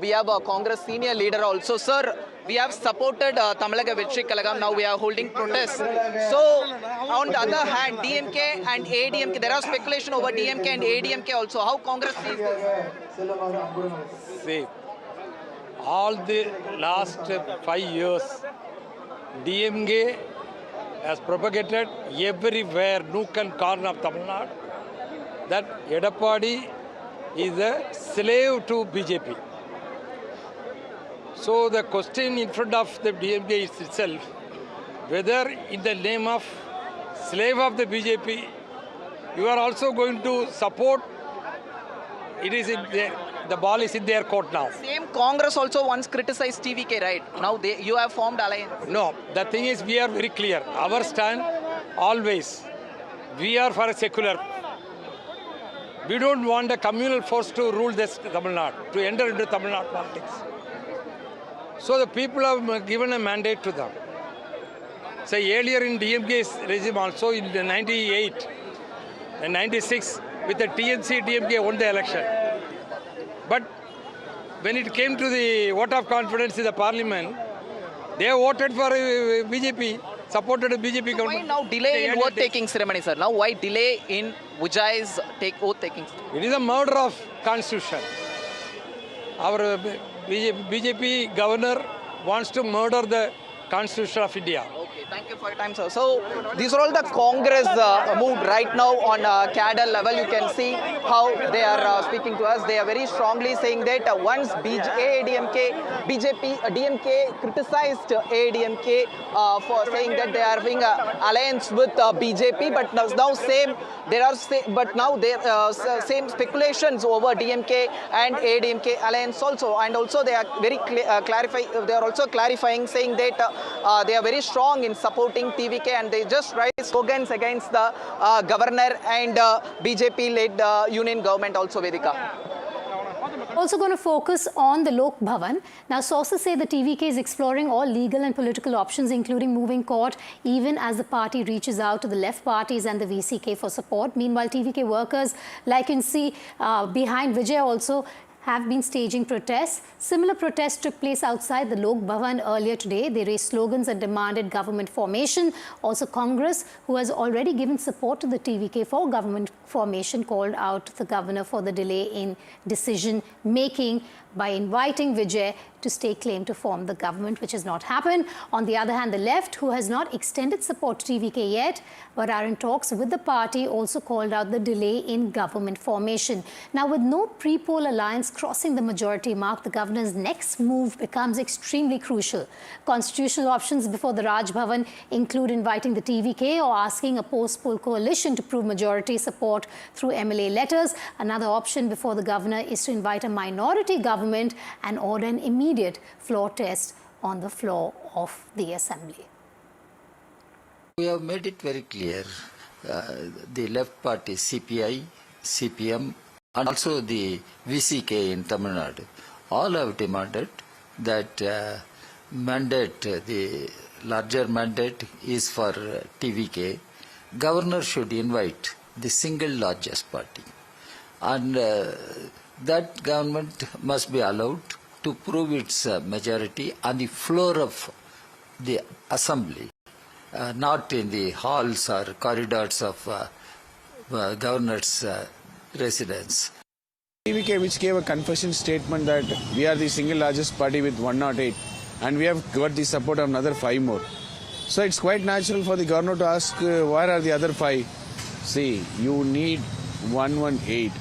We have a Congress senior leader also. Sir, we have supported Tamilaga Vettri Kazhagam. Now we are holding protests. So, on the other hand, DMK and ADMK, there are speculation over DMK and ADMK also. How Congress sees this? See, all the last 5 years, DMK has propagated everywhere, nook and corner of Tamil Nadu, that Edappadi is a slave to BJP. So the question in front of the DMK is itself, whether in the name of slave of the BJP, you are also going to support. It is in the ball is in their court now. Same Congress also once criticized TVK, right? Now you have formed alliance. No, the thing is we are very clear. Our stand always, we are for a secular. We don't want a communal force to rule this Tamil Nadu, to enter into Tamil Nadu politics. So the people have given a mandate to them. So earlier in DMK's regime also in 98 and 96, with the TNC, DMK won the election. But when it came to the vote of confidence in the parliament, they voted for BJP, supported a BJP government. Why now delay in oath-taking ceremony, sir? Now why delay in Vijay's oath-taking? It is a murder of constitution. Our BJP governor wants to murder the Constitution of India. Okay, thank you for your time, sir. So, these are all the Congress moved right now on cadre level. You can see how they are speaking to us. They are very strongly saying that once DMK criticized ADMK for saying that they are having an alliance with BJP, but now same speculations over DMK and ADMK alliance also, and also they are very clarifying, saying that they are very strong in supporting TVK, and they just raise slogans against the governor and BJP-led union government also, Vedika. Also going to focus on the Lok Bhavan. Now, sources say the TVK is exploring all legal and political options, including moving court, even as the party reaches out to the left parties and the VCK for support. Meanwhile, TVK workers, like you can see behind Vijay also, have been staging protests. Similar protests took place outside the Lok Bhavan earlier today. They raised slogans and demanded government formation. Also, Congress, who has already given support to the TVK for government formation, called out the governor for the delay in decision-making by inviting Vijay to stake claim to form the government, which has not happened. On the other hand, the left, who has not extended support to TVK yet, but are in talks with the party, also called out the delay in government formation. Now, with no pre-poll alliance crossing the majority mark, the governor's next move becomes extremely crucial. Constitutional options before the Raj Bhavan include inviting the TVK or asking a post-poll coalition to prove majority support through MLA letters. Another option before the governor is to invite a minority government and order an immediate floor test on the floor of the assembly. We have made it very clear, the left party CPI, CPM and also the VCK in Tamil Nadu, all have demanded that the larger mandate is for TVK. Governor should invite the single largest party, and that government must be allowed to prove its majority on the floor of the assembly, not in the halls or corridors of governor's residence. TVK, which gave a confession statement that we are the single largest party with 108, and we have got the support of another 5 more. So it's quite natural for the governor to ask, where are the other 5? See, you need 118.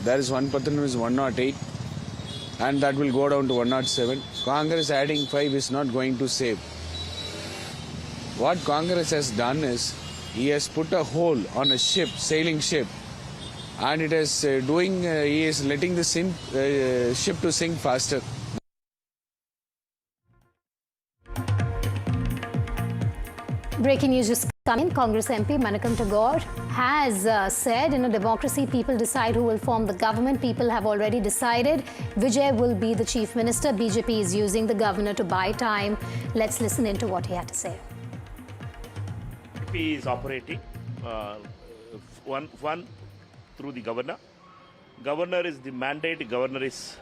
There is one person who is 108, and that will go down to 107. Congress adding 5 is not going to save. What Congress has done is, he has put a hole on a ship, sailing ship, and it is he is letting the ship to sink faster. breaking news just coming. Congress MP Manakam Tagore has said, in a democracy, people decide who will form the government. People have already decided. Vijay will be the chief minister. BJP is using the governor to buy time. Let's listen into what he had to say. BJP is operating one through the governor. Governor is the mandate. Governor is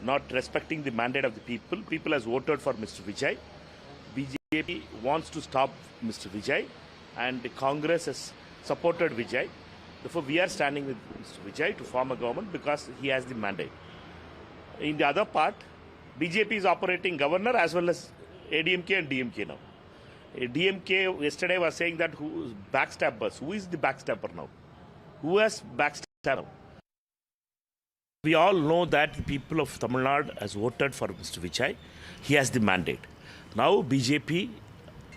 not respecting the mandate of the people. People has voted for Mr. Vijay. BJP wants to stop Mr. Vijay, and the Congress has supported Vijay. Therefore, we are standing with Mr. Vijay to form a government because he has the mandate. In the other part, BJP is operating governor as well as ADMK and DMK now. DMK yesterday was saying that who backstabbers. Who is the backstabber now? Who has backstabbed? We all know that the people of Tamil Nadu has voted for Mr. Vijay. He has the mandate. Now BJP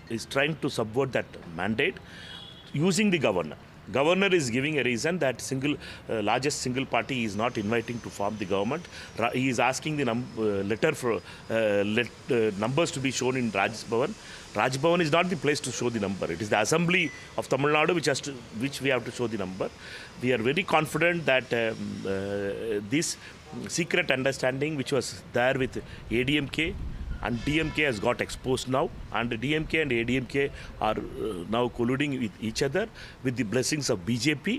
is trying to subvert that mandate using the governor. Governor is giving a reason that largest single party is not inviting to form the government. He is asking the letter for numbers to be shown in Raj Bhavan. Raj Bhavan is not the place to show the number. It is the Assembly of Tamil Nadu which we have to show the number. We are very confident that this secret understanding which was there with ADMK and DMK has got exposed now, and DMK and ADMK are now colluding with each other with the blessings of BJP.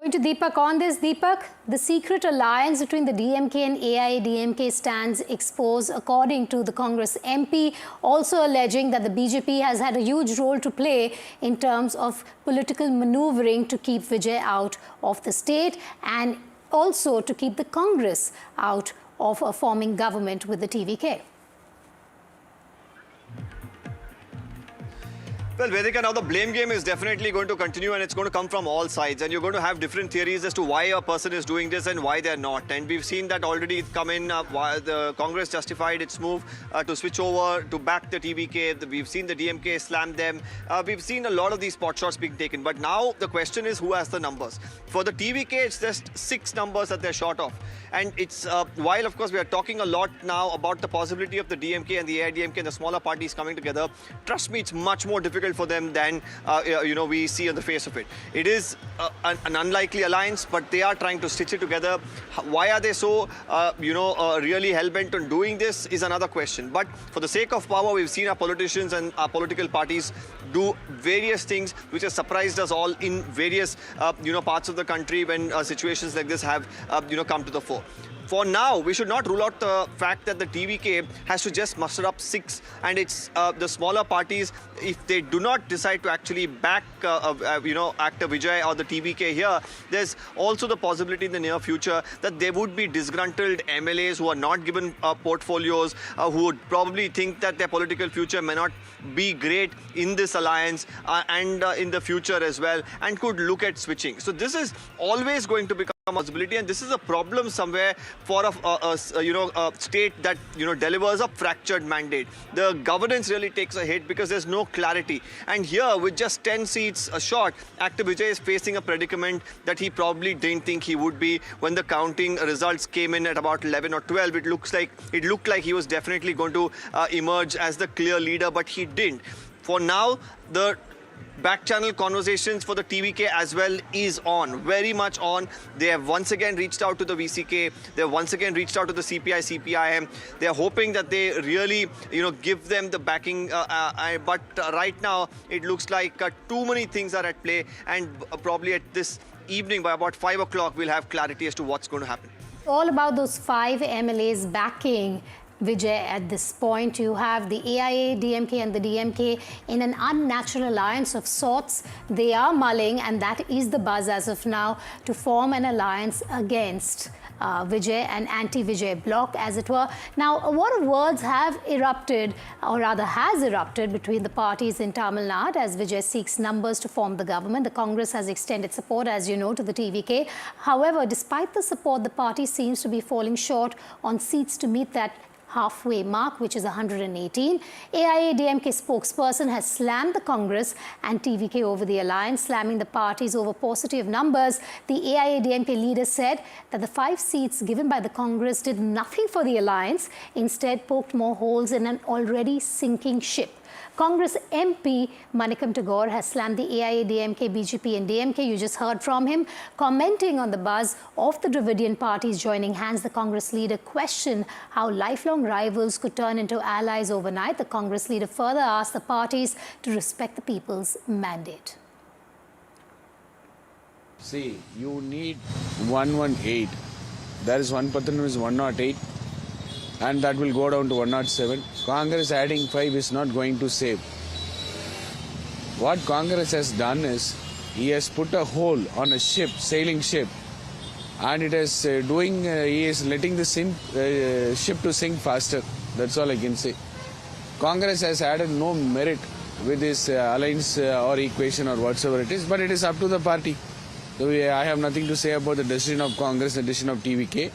Going to Deepak on this. Deepak, the secret alliance between the DMK and AIADMK stands exposed, according to the Congress MP, also alleging that the BJP has had a huge role to play in terms of political maneuvering to keep Vijay out of the state and also to keep the Congress out of a forming government with the TVK. Well, Vedika, now the blame game is definitely going to continue, and it's going to come from all sides, and you're going to have different theories as to why a person is doing this and why they're not. And we've seen that already come in. The Congress justified its move to switch over to back the TVK. We've seen the DMK slam them. We've seen a lot of these pot shots being taken. But now the question is, who has the numbers? For the TVK, it's just 6 numbers that they're short of. And it's, while of course we are talking a lot now about the possibility of the DMK and the AIDMK and the smaller parties coming together, trust me, it's much more difficult for them than we see on the face of it. It is an unlikely alliance, but they are trying to stitch it together. Why are they so really hell-bent on doing this is another question. But for the sake of power, we've seen our politicians and our political parties do various things which have surprised us all in various parts of the country when situations like this have come to the fore. For now, we should not rule out the fact that the TVK has to just muster up 6, and it's the smaller parties, if they do not decide to actually back, actor Vijay or the TVK here, there's also the possibility in the near future that there would be disgruntled MLAs who are not given portfolios, who would probably think that their political future may not be great in this alliance and in the future as well, and could look at switching. So this is always going to become possibility, and this is a problem somewhere for a state that delivers a fractured mandate. The governance really takes a hit because there's no clarity, and here with just 10 seats short, actor Vijay is facing a predicament that he probably didn't think he would be. When the counting results came in at about 11 or 12, it looked like he was definitely going to emerge as the clear leader, but he didn't. For now, the back-channel conversations for the TVK as well is on, very much on. They have once again reached out to the VCK. They have once again reached out to the CPI, CPIM. They are hoping that they really, give them the backing. But right now, it looks like too many things are at play. And probably at this evening, by about 5 o'clock, we'll have clarity as to what's going to happen. All about those 5 MLAs backing Vijay at this point. You have the AIA, DMK and the DMK in an unnatural alliance of sorts. They are mulling, and that is the buzz as of now, to form an alliance against Vijay and anti-Vijay bloc, as it were. Now, a lot of words have erupted, or rather has erupted, between the parties in Tamil Nadu as Vijay seeks numbers to form the government. The Congress has extended support, as you know, to the TVK. However, despite the support, the party seems to be falling short on seats to meet that halfway mark, which is 118. AIADMK spokesperson has slammed the Congress and TVK over the alliance, slamming the parties over paucity of numbers. The AIADMK leader said that the 5 seats given by the Congress did nothing for the alliance, instead poked more holes in an already sinking ship. Congress MP Manikam Tagore has slammed the AIADMK, BJP and DMK. You just heard from him. Commenting on the buzz of the Dravidian parties joining hands, the Congress leader questioned how lifelong rivals could turn into allies overnight. The Congress leader further asked the parties to respect the people's mandate. See, you need 118. There is one person who is 108, and that will go down to 107. Congress adding 5 is not going to save. What Congress has done is, he has put a hole on a ship, sailing ship, and it is he is letting the ship to sink faster. That's all I can say. Congress has added no merit with this alliance or equation or whatsoever it is, but it is up to the party. So I have nothing to say about the decision of Congress, the decision of TVK.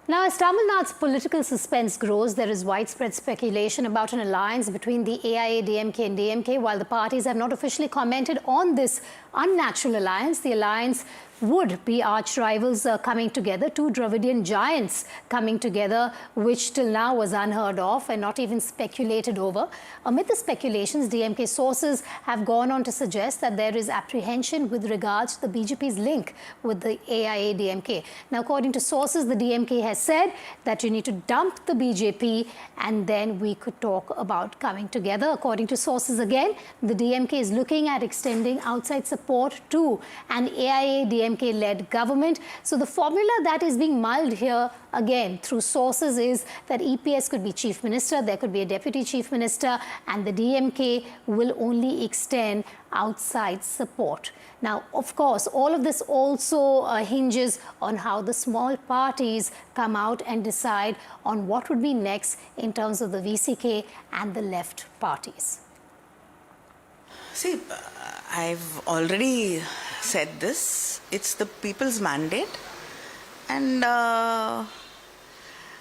Now, as Tamil Nadu's political suspense grows, there is widespread speculation about an alliance between the AIADMK and DMK. While the parties have not officially commented on this unnatural alliance, the alliance would be arch rivals coming together, two Dravidian giants coming together, which till now was unheard of and not even speculated over. Amid the speculations, DMK sources have gone on to suggest that there is apprehension with regards to the BJP's link with the AIADMK. Now, according to sources, the DMK has said that you need to dump the BJP and then we could talk about coming together. According to sources again, the DMK is looking at extending outside support to an AIADMK-led government. So the formula that is being mulled here again through sources is that EPS could be chief minister, there could be a deputy chief minister, and the DMK will only extend outside support. Now, of course, all of this also hinges on how the small parties come out and decide on what would be next in terms of the VCK and the left parties. See, I've already said this. It's the people's mandate. And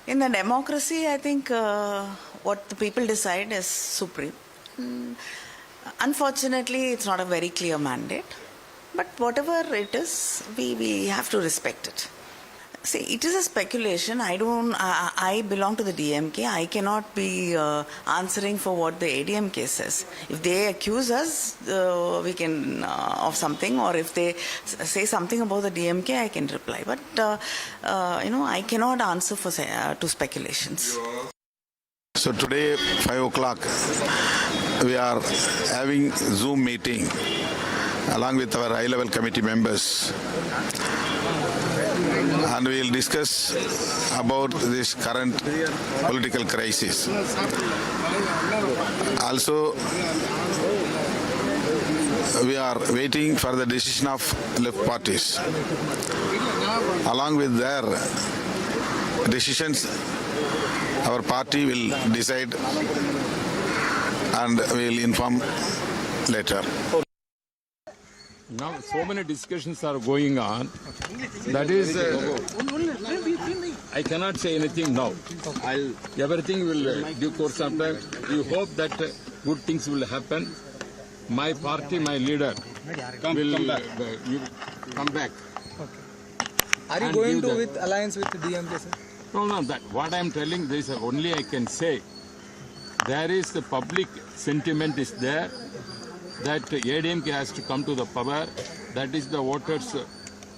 in a democracy, I think what the people decide is supreme. Unfortunately, it's not a very clear mandate. But whatever it is, we have to respect it. See, it is a speculation. I belong to the DMK. I cannot be answering for what the ADMK says. If they accuse us, we can of something, or if they say something about the DMK, I can reply. But I cannot answer for to speculations. So today, 5 o'clock, we are having Zoom meeting along with our high-level committee members, and we will discuss about this current political crisis. Also, we are waiting for the decision of left parties. Along with their decisions, our party will decide and we will inform later. Now, so many discussions are going on. That is, I cannot say anything now. Everything will due course of time. We hope that good things will happen. My party, my leader will come back. Are you going to with alliance with the DMK, sir? No. That what I am telling, this only I can say. There is the public sentiment is there that ADMK has to come to the power. That is the voters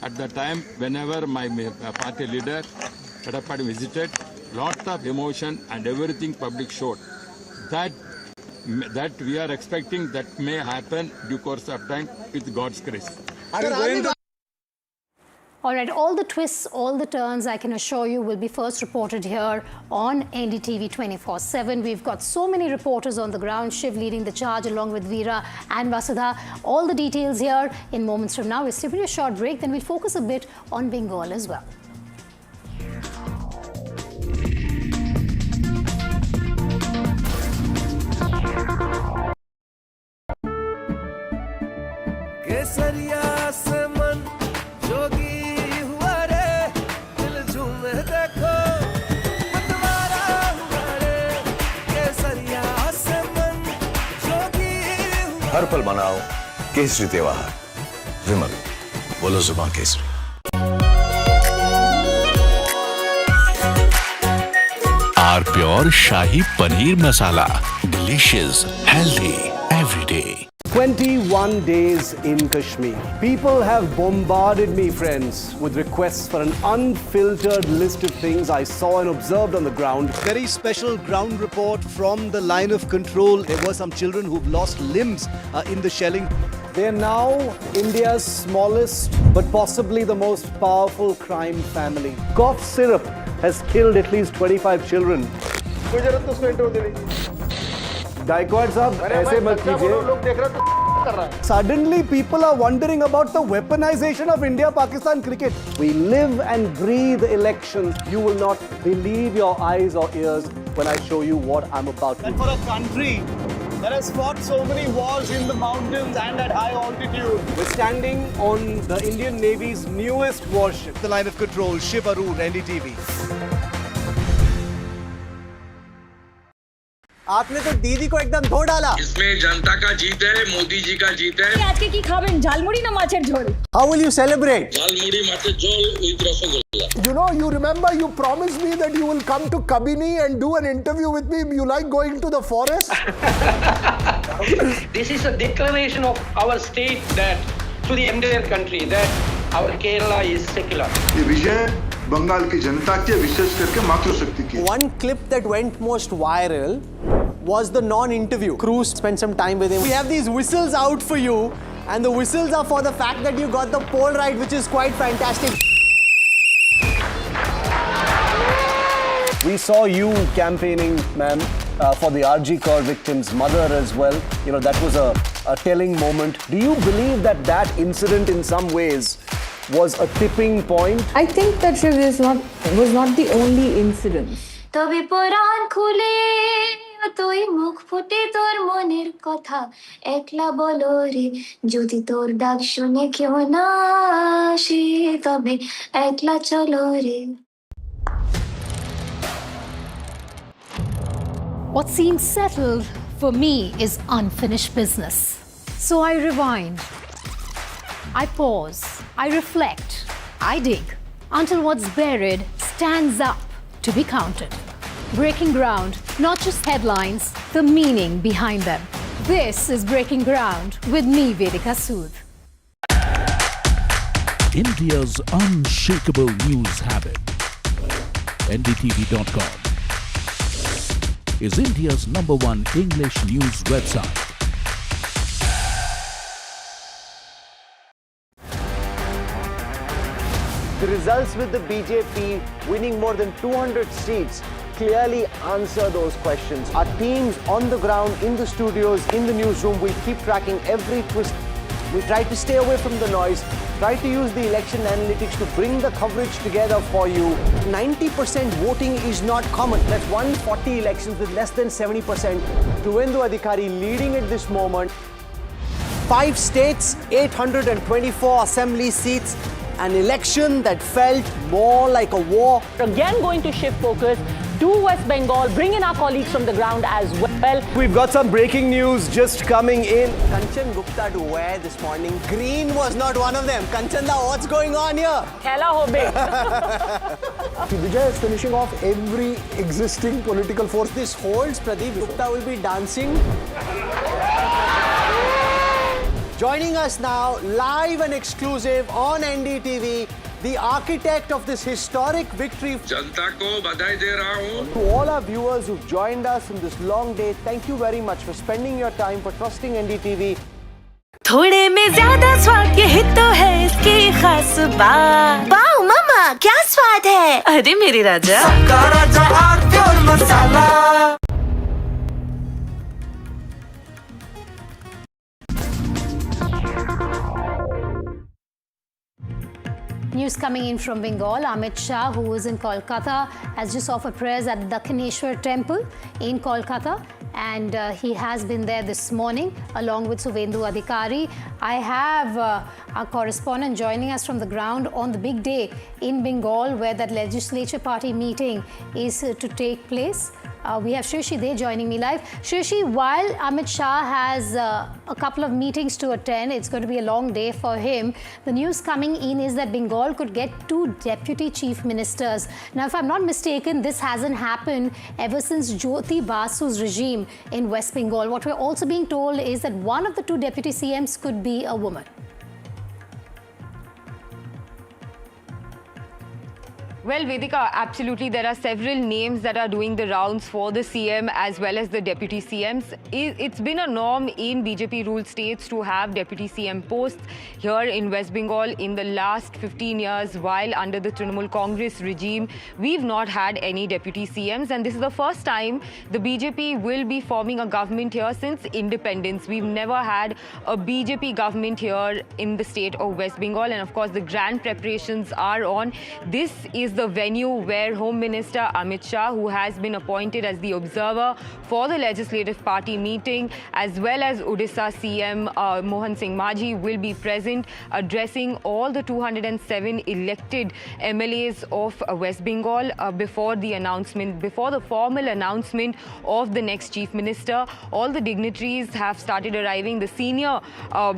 at the time whenever my party leader Kadapadi visited, lot of emotion and everything public showed. That we are expecting that may happen due course of time with God's grace. Are you going to? All right, all the twists, all the turns, I can assure you, will be first reported here on NDTV 24/7. We've got so many reporters on the ground, Shiv leading the charge along with Veera and Vasudha. All the details here in moments from now. We'll step in a short break, then we'll focus a bit on Bengal as well. हर पल मनाओ केसरी त्योहार। विमल, बोलो जुबान केसरी। Are pure shahi paneer masala. delicious, healthy every day. 21 days in Kashmir. People have bombarded me, friends, with requests for an unfiltered list of things I saw and observed on the ground. Very special ground report from the line of control. There were some children who've lost limbs in the shelling. They are now India's smallest but possibly the most powerful crime family. Cough syrup has killed at least 25 children. Gaikwad sahab, aise mat kijiye. Suddenly people are wondering about the weaponization of India-Pakistan cricket. We live and breathe elections. You will not believe your eyes or ears when I show you what I'm about to do. And for a country that has fought so many wars in the mountains and at high altitude. We're standing on the Indian Navy's newest warship. The line of control, Shiv Arur, NDTV. आपने तो दीदी को एकदम धो डाला. इसमें जनता का जीत है, मोदी जी का जीत है. आज के की खाबेन झालमुड़ी ना माछेर झोल. How will you celebrate? Jhalmuri माछेर झोल with rasgulla. You know, you remember you promised me that you will come to Kabini and do an interview with me. You like going to the forest? This is a declaration of our state that to the entire country that our Kerala is secular. ये विजय बंगाल की जनता के विशेष करके मातृशक्ति की. One clip that went most viral was the non-interview. Cruz spent some time with him. We have these whistles out for you, and the whistles are for the fact that you got the poll right, which is quite fantastic. We saw you campaigning, ma'am, for the RG Kaur victim's mother as well. You know, that was a telling moment. Do you believe that that incident in some ways was a tipping point? I think that Shiv was not the only incident. তবে পরাণ খুলে তুই মুখ ফুটে তোর মনের কথা একলা বলো রে যদি তোর ডাক শুনে কেউ না আসে তবে একলা চলো রে. What seems settled for me is unfinished business. So I rewind, I pause, I reflect, I dig until what's buried stands up to be counted. Breaking ground, not just headlines, the meaning behind them. This is Breaking Ground with me, Vedika Sood. India's unshakable news habit. NDTV.com is India's #1 English news website. The results with the BJP winning more than 200 seats clearly answer those questions. Our teams on the ground, in the studios, in the newsroom, we keep tracking every twist. We try to stay away from the noise, try to use the election analytics to bring the coverage together for you. 90% voting is not common. That's 140 elections with less than 70%. Tuvendu Adhikari leading at this moment. 5 states, 824 assembly seats. An election that felt more like a war. Again going to shift focus to West Bengal, bring in our colleagues from the ground as well. We've got some breaking news just coming in. Kanchan Gupta to wear this morning. Green was not one of them. Kanchan, what's going on here? Khela hobe. Vijay is finishing off every existing political force. This holds, Pradeep Gupta will be dancing. Joining us now, live and exclusive on NDTV, the architect of this historic victory. जनता को बधाई दे रहा हूँ. To all our viewers who've joined us in this long day, thank you very much for spending your time, for trusting NDTV. थोड़े में ज्यादा स्वाद यही तो है इसकी खास बात. वाओ मामा, क्या स्वाद है? अरे मेरे राजा. सबका राजा आरती और मसाला. News coming in from Bengal. Amit Shah, who is in Kolkata, has just offered prayers at the Dakshineshwar temple in Kolkata. And he has been there this morning along with Suvendu Adhikari. I have our correspondent joining us from the ground on the big day in Bengal where that legislature party meeting is to take place. We have Shrishi Dey joining me live. Shrishi, while Amit Shah has a couple of meetings to attend, it's going to be a long day for him. The news coming in is that Bengal could get 2 deputy chief ministers. Now, if I'm not mistaken, this hasn't happened ever since Jyoti Basu's regime in West Bengal. What we're also being told is that one of the 2 deputy CMs could be a woman. Well, Vedika, absolutely. There are several names that are doing the rounds for the CM as well as the deputy CMs. It's been a norm in BJP-ruled states to have deputy CM posts. Here in West Bengal, in the last 15 years, while under the Trinamool Congress regime, we've not had any deputy CMs. And this is the first time the BJP will be forming a government here since independence. We've never had a BJP government here in the state of West Bengal. And of course, the grand preparations are on. This is the venue where Home Minister Amit Shah, who has been appointed as the observer for the Legislative Party meeting, as well as Odisha CM Mohan Singh Majhi, will be present, addressing all the 207 elected MLAs of West Bengal before the formal announcement of the next Chief Minister. All the dignitaries have started arriving. The senior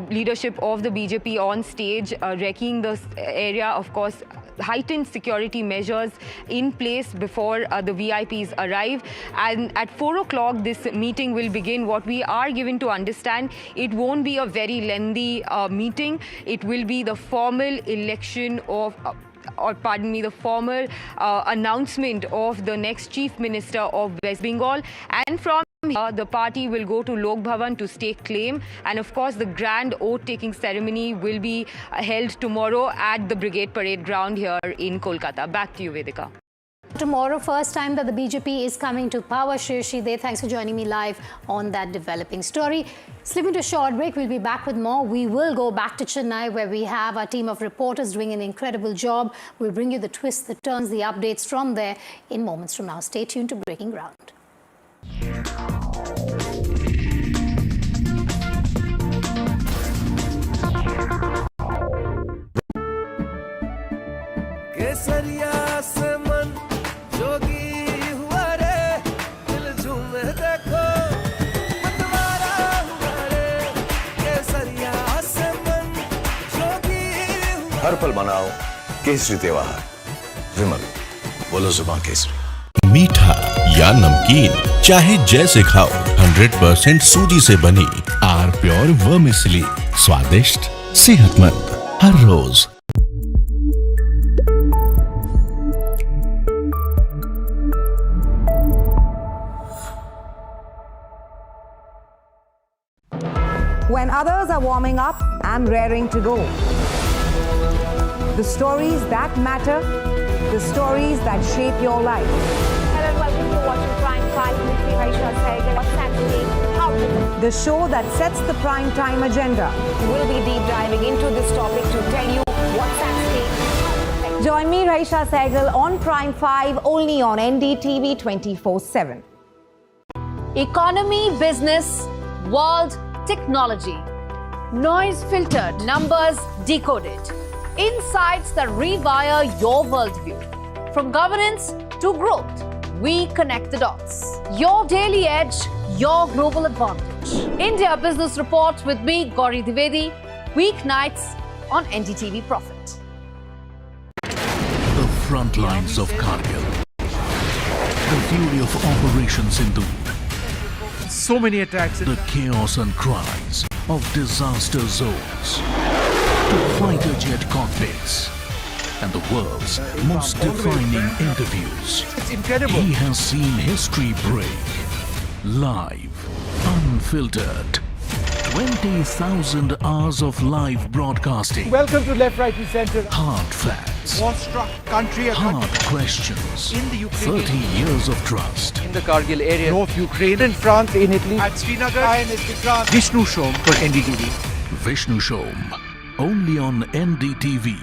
leadership of the BJP on stage, wrecking the area, of course, heightened security measures in place before the VIPs arrive. And at 4 o'clock, this meeting will begin. What we are given to understand, it won't be a very lengthy meeting. It will be the formal election of the formal announcement of the next Chief Minister of West Bengal. And from here, the party will go to Lok Bhavan to stake claim. And of course, the grand oath-taking ceremony will be held tomorrow at the Brigade Parade Ground here in Kolkata. Back to you, Vedika. Tomorrow, first time that the BJP is coming to power. Shrishi Dey, thanks for joining me live on that developing story. Slipping to a short break, we'll be back with more. We will go back to Chennai, where we have our team of reporters doing an incredible job. We'll bring you the twists, the turns, the updates from there in moments from now. Stay tuned to Breaking Ground. हर पल मनाओ केसरी त्योहार विमल बोलो जुबान केसरी। मीठा या नमकीन, चाहे जैसे खाओ, 100% सूजी से बनी आर प्योर वर्मिसेली, स्वादिष्ट, सेहतमंद हर रोज। When others are warming up, I'm raring to go. The stories that matter, the stories that shape your life. Hello and welcome to watching Prime 5 with me, Raisha Sehgal. What's happening? How to The show that sets the prime time agenda. We'll be deep diving into this topic to tell you what's at stake. Join me, Raisha Sehgal, on Prime 5, only on NDTV 24/7. Economy, business, world, technology. Noise filtered, numbers decoded. Insights that rewire your worldview. From governance to growth, we connect the dots. Your daily edge, your global advantage. India Business Report with me, Gauri Dwivedi, weeknights on NDTV Profit. The front lines of Kargil. The fury of Operation Sindoor. So many attacks. The chaos and cries of disaster zones. To fighter jet cockpits and the world's most defining interviews. It's incredible. He has seen history break. Live, unfiltered. 20,000 hours of live broadcasting. Welcome to Left, Right and Centre. Hard facts. War-struck country. Hard questions. In the Ukraine. 30 years of trust. In the Kargil area. North Ukraine. In France, in Italy. At Srinagar. Vishnu Shom for NDTV. Vishnu Shom. Only on NDTV.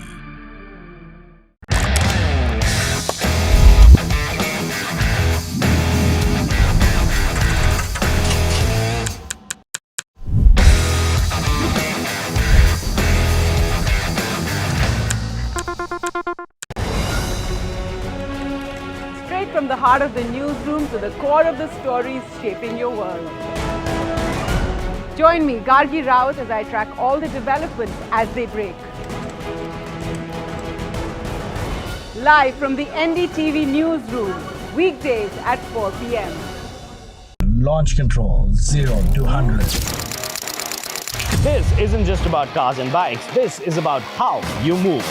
From from the heart of the newsroom to the core of the stories shaping your world. Join me, Gargi Raut, as I track all the developments as they break. Live from the NDTV newsroom, weekdays at 4 p.m. Launch control 0 to 100. This isn't just about cars and bikes. This is about how you move.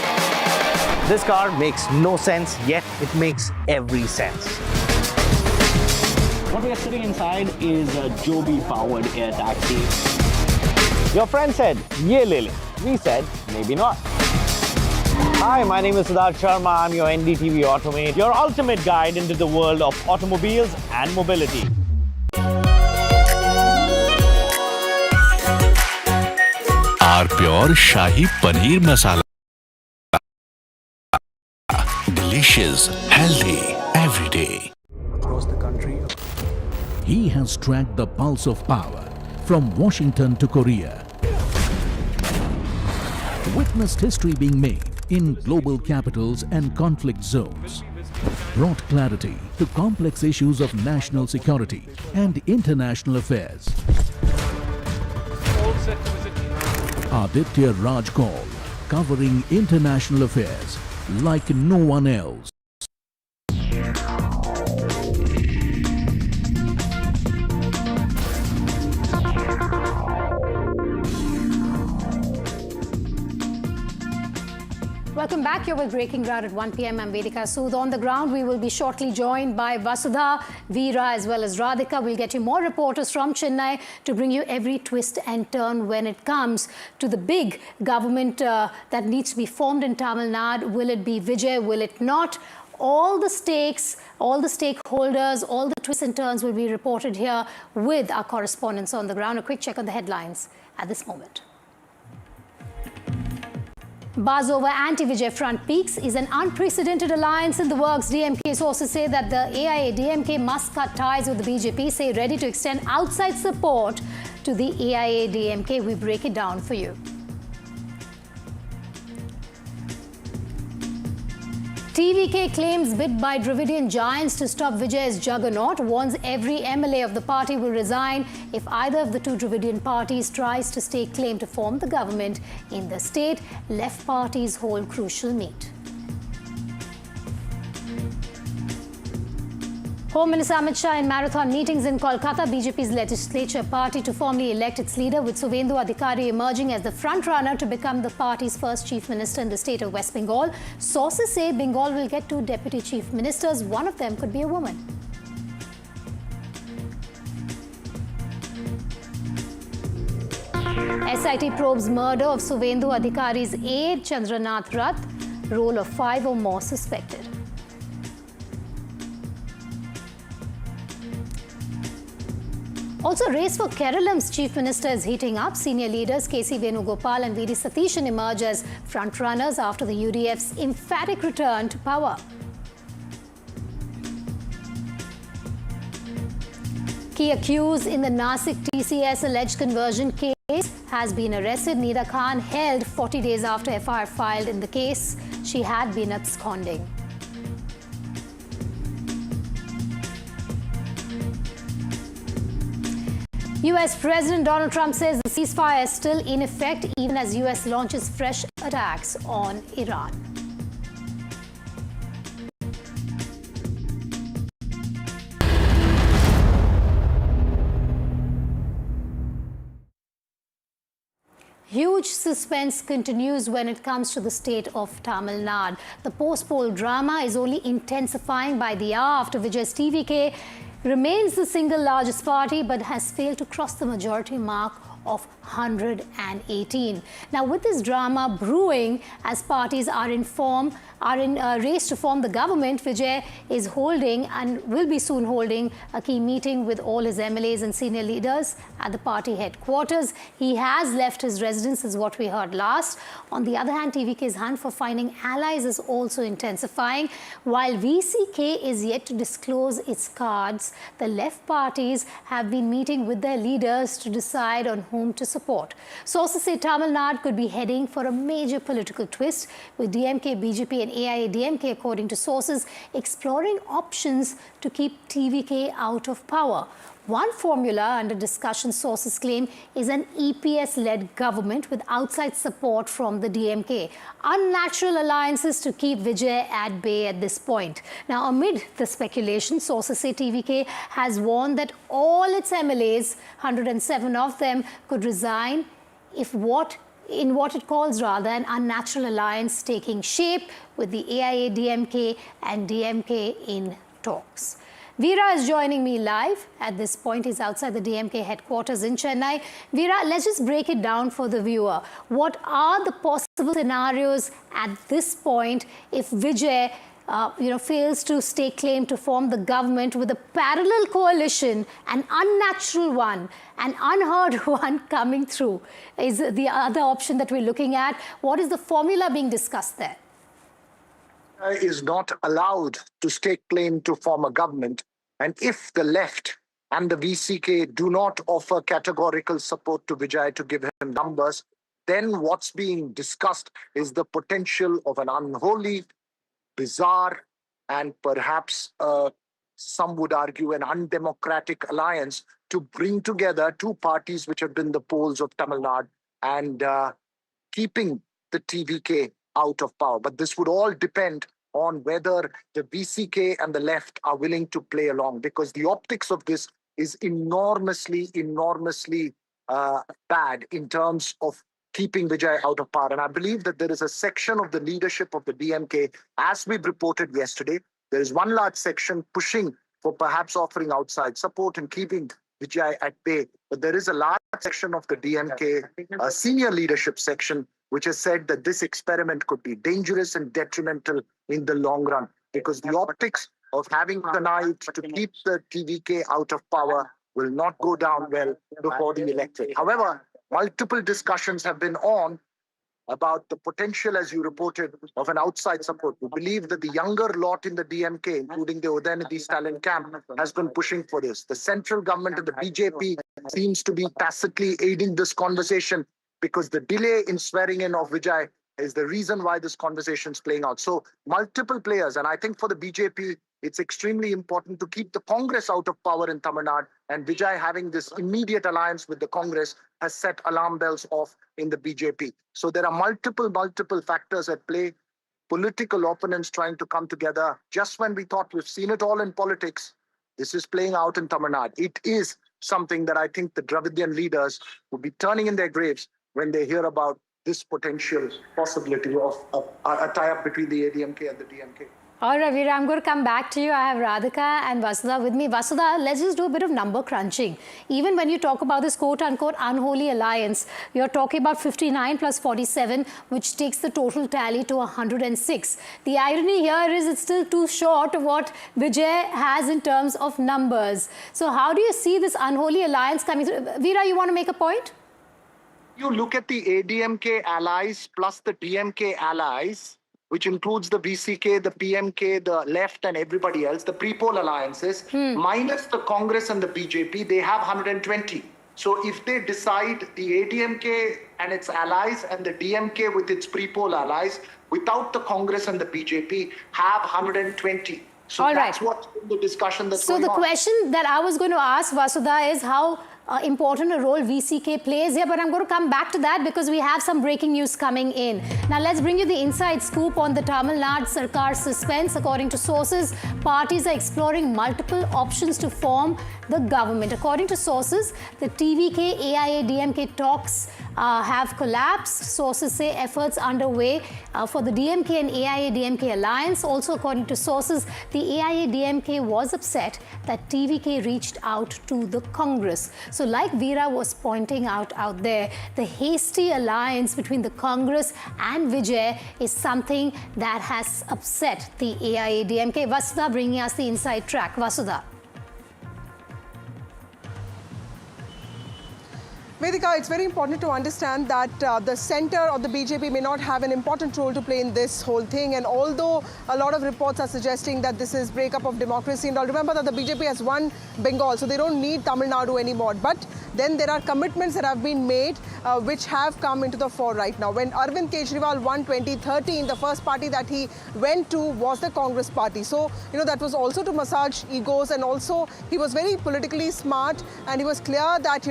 This car makes no sense, yet it makes every sense. What we are sitting inside is a Joby-powered air taxi. Your friend said, "Ye le le." We said, maybe not. Hi, my name is Siddharth Sharma. I'm your NDTV Automate, your ultimate guide into the world of automobiles and mobility. Our pure Shahi Paneer Masala. Delicious, healthy, every day. Across the country. He has tracked the pulse of power from Washington to Korea. Witnessed history being made in global capitals and conflict zones. Brought clarity to complex issues of national security and international affairs. Aditya Raj Kaul, covering international affairs like no one else. Welcome back. You're with Breaking Ground at 1 p.m. I'm Vedika Sood. On the ground, we will be shortly joined by Vasudha, Veera, as well as Radhika. We'll get you more reporters from Chennai to bring you every twist and turn when it comes to the big government that needs to be formed in Tamil Nadu. Will it be Vijay? Will it not? All the stakes, all the stakeholders, all the twists and turns will be reported here with our correspondents on the ground. A quick check on the headlines at this moment. Buzz over anti-Vijay front peaks. Is an unprecedented alliance in the works. DMK sources say that the AIA-DMK must cut ties with the BJP, say ready to extend outside support to the AIA-DMK. We break it down for you. TVK claims bid by Dravidian giants to stop Vijay's juggernaut, warns every MLA of the party will resign if either of the two Dravidian parties tries to stake claim to form the government in the state. Left parties hold crucial meet. Home Minister Amit Shah in marathon meetings in Kolkata. BJP's legislature party to formally elect its leader, with Suvendu Adhikari emerging as the front-runner to become the party's first chief minister in the state of West Bengal. Sources say Bengal will get two deputy chief ministers. One of them could be a woman. SIT probes murder of Suvendu Adhikari's aide Chandranath Rath. Role of 5 or more suspected. Also, race for Keralam's chief minister is heating up. Senior leaders KC Venugopal and VD Satishan emerge as front-runners after the UDF's emphatic return to power. Key accused in the Nasik TCS alleged conversion case has been arrested. Nida Khan held 40 days after FIR filed in the case. She had been absconding. US President Donald Trump says the ceasefire is still in effect even as US launches fresh attacks on Iran. Huge suspense continues when it comes to the state of Tamil Nadu. The post-poll drama is only intensifying by the hour after Vijay's TVK remains the single largest party but has failed to cross the majority mark of 118. Now, with this drama brewing as parties are in race to form the government, Vijay is holding and will be soon holding a key meeting with all his MLAs and senior leaders at the party headquarters. He has left his residence, is what we heard last. On the other hand, TVK's hunt for finding allies is also intensifying. While VCK is yet to disclose its cards, the left parties have been meeting with their leaders to decide on whom to support. Sources say Tamil Nadu could be heading for a major political twist, with DMK, BJP and AIADMK, according to sources, exploring options to keep TVK out of power. One formula under discussion, sources claim, is an EPS-led government with outside support from the DMK. Unnatural alliances to keep Vijay at bay at this point. Now, amid the speculation, sources say TVK has warned that all its MLAs, 107 of them, could resign if in what it calls rather an unnatural alliance taking shape with the AIADMK and DMK in talks. Veera is joining me live at this point. He's outside the DMK headquarters in Chennai. Veera, let's just break it down for the viewer. What are the possible scenarios at this point if Vijay fails to stake claim to form the government with a parallel coalition, an unnatural one, an unheard one coming through? Is the other option that we're looking at. What is the formula being discussed there? Is not allowed to stake claim to form a government. And if the left and the VCK do not offer categorical support to Vijay to give him numbers, then what's being discussed is the potential of an unholy, bizarre, and perhaps some would argue an undemocratic alliance to bring together two parties which have been the poles of Tamil Nadu and keeping the TVK out of power. But this would all depend on whether the VCK and the left are willing to play along, because the optics of this is enormously bad in terms of keeping Vijay out of power. And I believe that there is a section of the leadership of the DMK, as we reported yesterday, there is one large section pushing for perhaps offering outside support and keeping Vijay at bay. But there is a large section of the DMK, a senior leadership section, which has said that this experiment could be dangerous and detrimental in the long run, because the optics of having connived to keep the TVK out of power will not go down well before the electorate. However, multiple discussions have been on about the potential, as you reported, of an outside support. We believe that the younger lot in the DMK, including the Udayanidhi Stalin camp, has been pushing for this. The central government and the BJP seems to be tacitly aiding this conversation, because the delay in swearing in of Vijay is the reason why this conversation is playing out. So multiple players, and I think for the BJP, it's extremely important to keep the Congress out of power in Tamil Nadu, and Vijay having this immediate alliance with the Congress has set alarm bells off in the BJP. So there are multiple factors at play, political opponents trying to come together. Just when we thought we've seen it all in politics, this is playing out in Tamil Nadu. It is something that I think the Dravidian leaders will be turning in their graves when they hear about this potential possibility of a tie-up between the ADMK and the DMK. All right, Veera, I'm going to come back to you. I have Radhika and Vasudha with me. Vasudha, let's just do a bit of number crunching. Even when you talk about this quote-unquote unholy alliance, you're talking about 59 plus 47, which takes the total tally to 106. The irony here is it's still too short of what Vijay has in terms of numbers. So how do you see this unholy alliance coming through? Veera, you want to make a point? You look at the ADMK allies plus the DMK allies, which includes the VCK, the PMK, the left and everybody else, the pre-poll alliances, minus the Congress and the BJP, they have 120. So if they decide the ADMK and its allies and the DMK with its pre-poll allies, without the Congress and the BJP, have 120. So that's what's in the discussion that's going on. So the question that I was going to ask Vasudha is how important a role VCK plays here, but I'm going to come back to that because we have some breaking news coming in. Now let's bring you the inside scoop on the Tamil Nadu Sarkar suspense. According to sources, parties are exploring multiple options to form the government. According to sources, the TVK AIADMK talks have collapsed. Sources say efforts underway for the DMK and AIADMK alliance. Also, according to sources, the AIADMK was upset that TVK reached out to the Congress. So like Veera was pointing out there, the hasty alliance between the Congress and Vijay is something that has upset the AIADMK. Vasudha bringing us the inside track. Vasudha. Vedika, it's very important to understand that the centre or the BJP may not have an important role to play in this whole thing. And although a lot of reports are suggesting that this is breakup of democracy, and I'll remember that the BJP has won Bengal, so they don't need Tamil Nadu anymore. But then there are commitments that have been made which have come into the fore right now. When Arvind Kejriwal won 2013, the first party that he went to was the Congress party. So, that was also to massage egos, and also he was very politically smart, and he was clear that,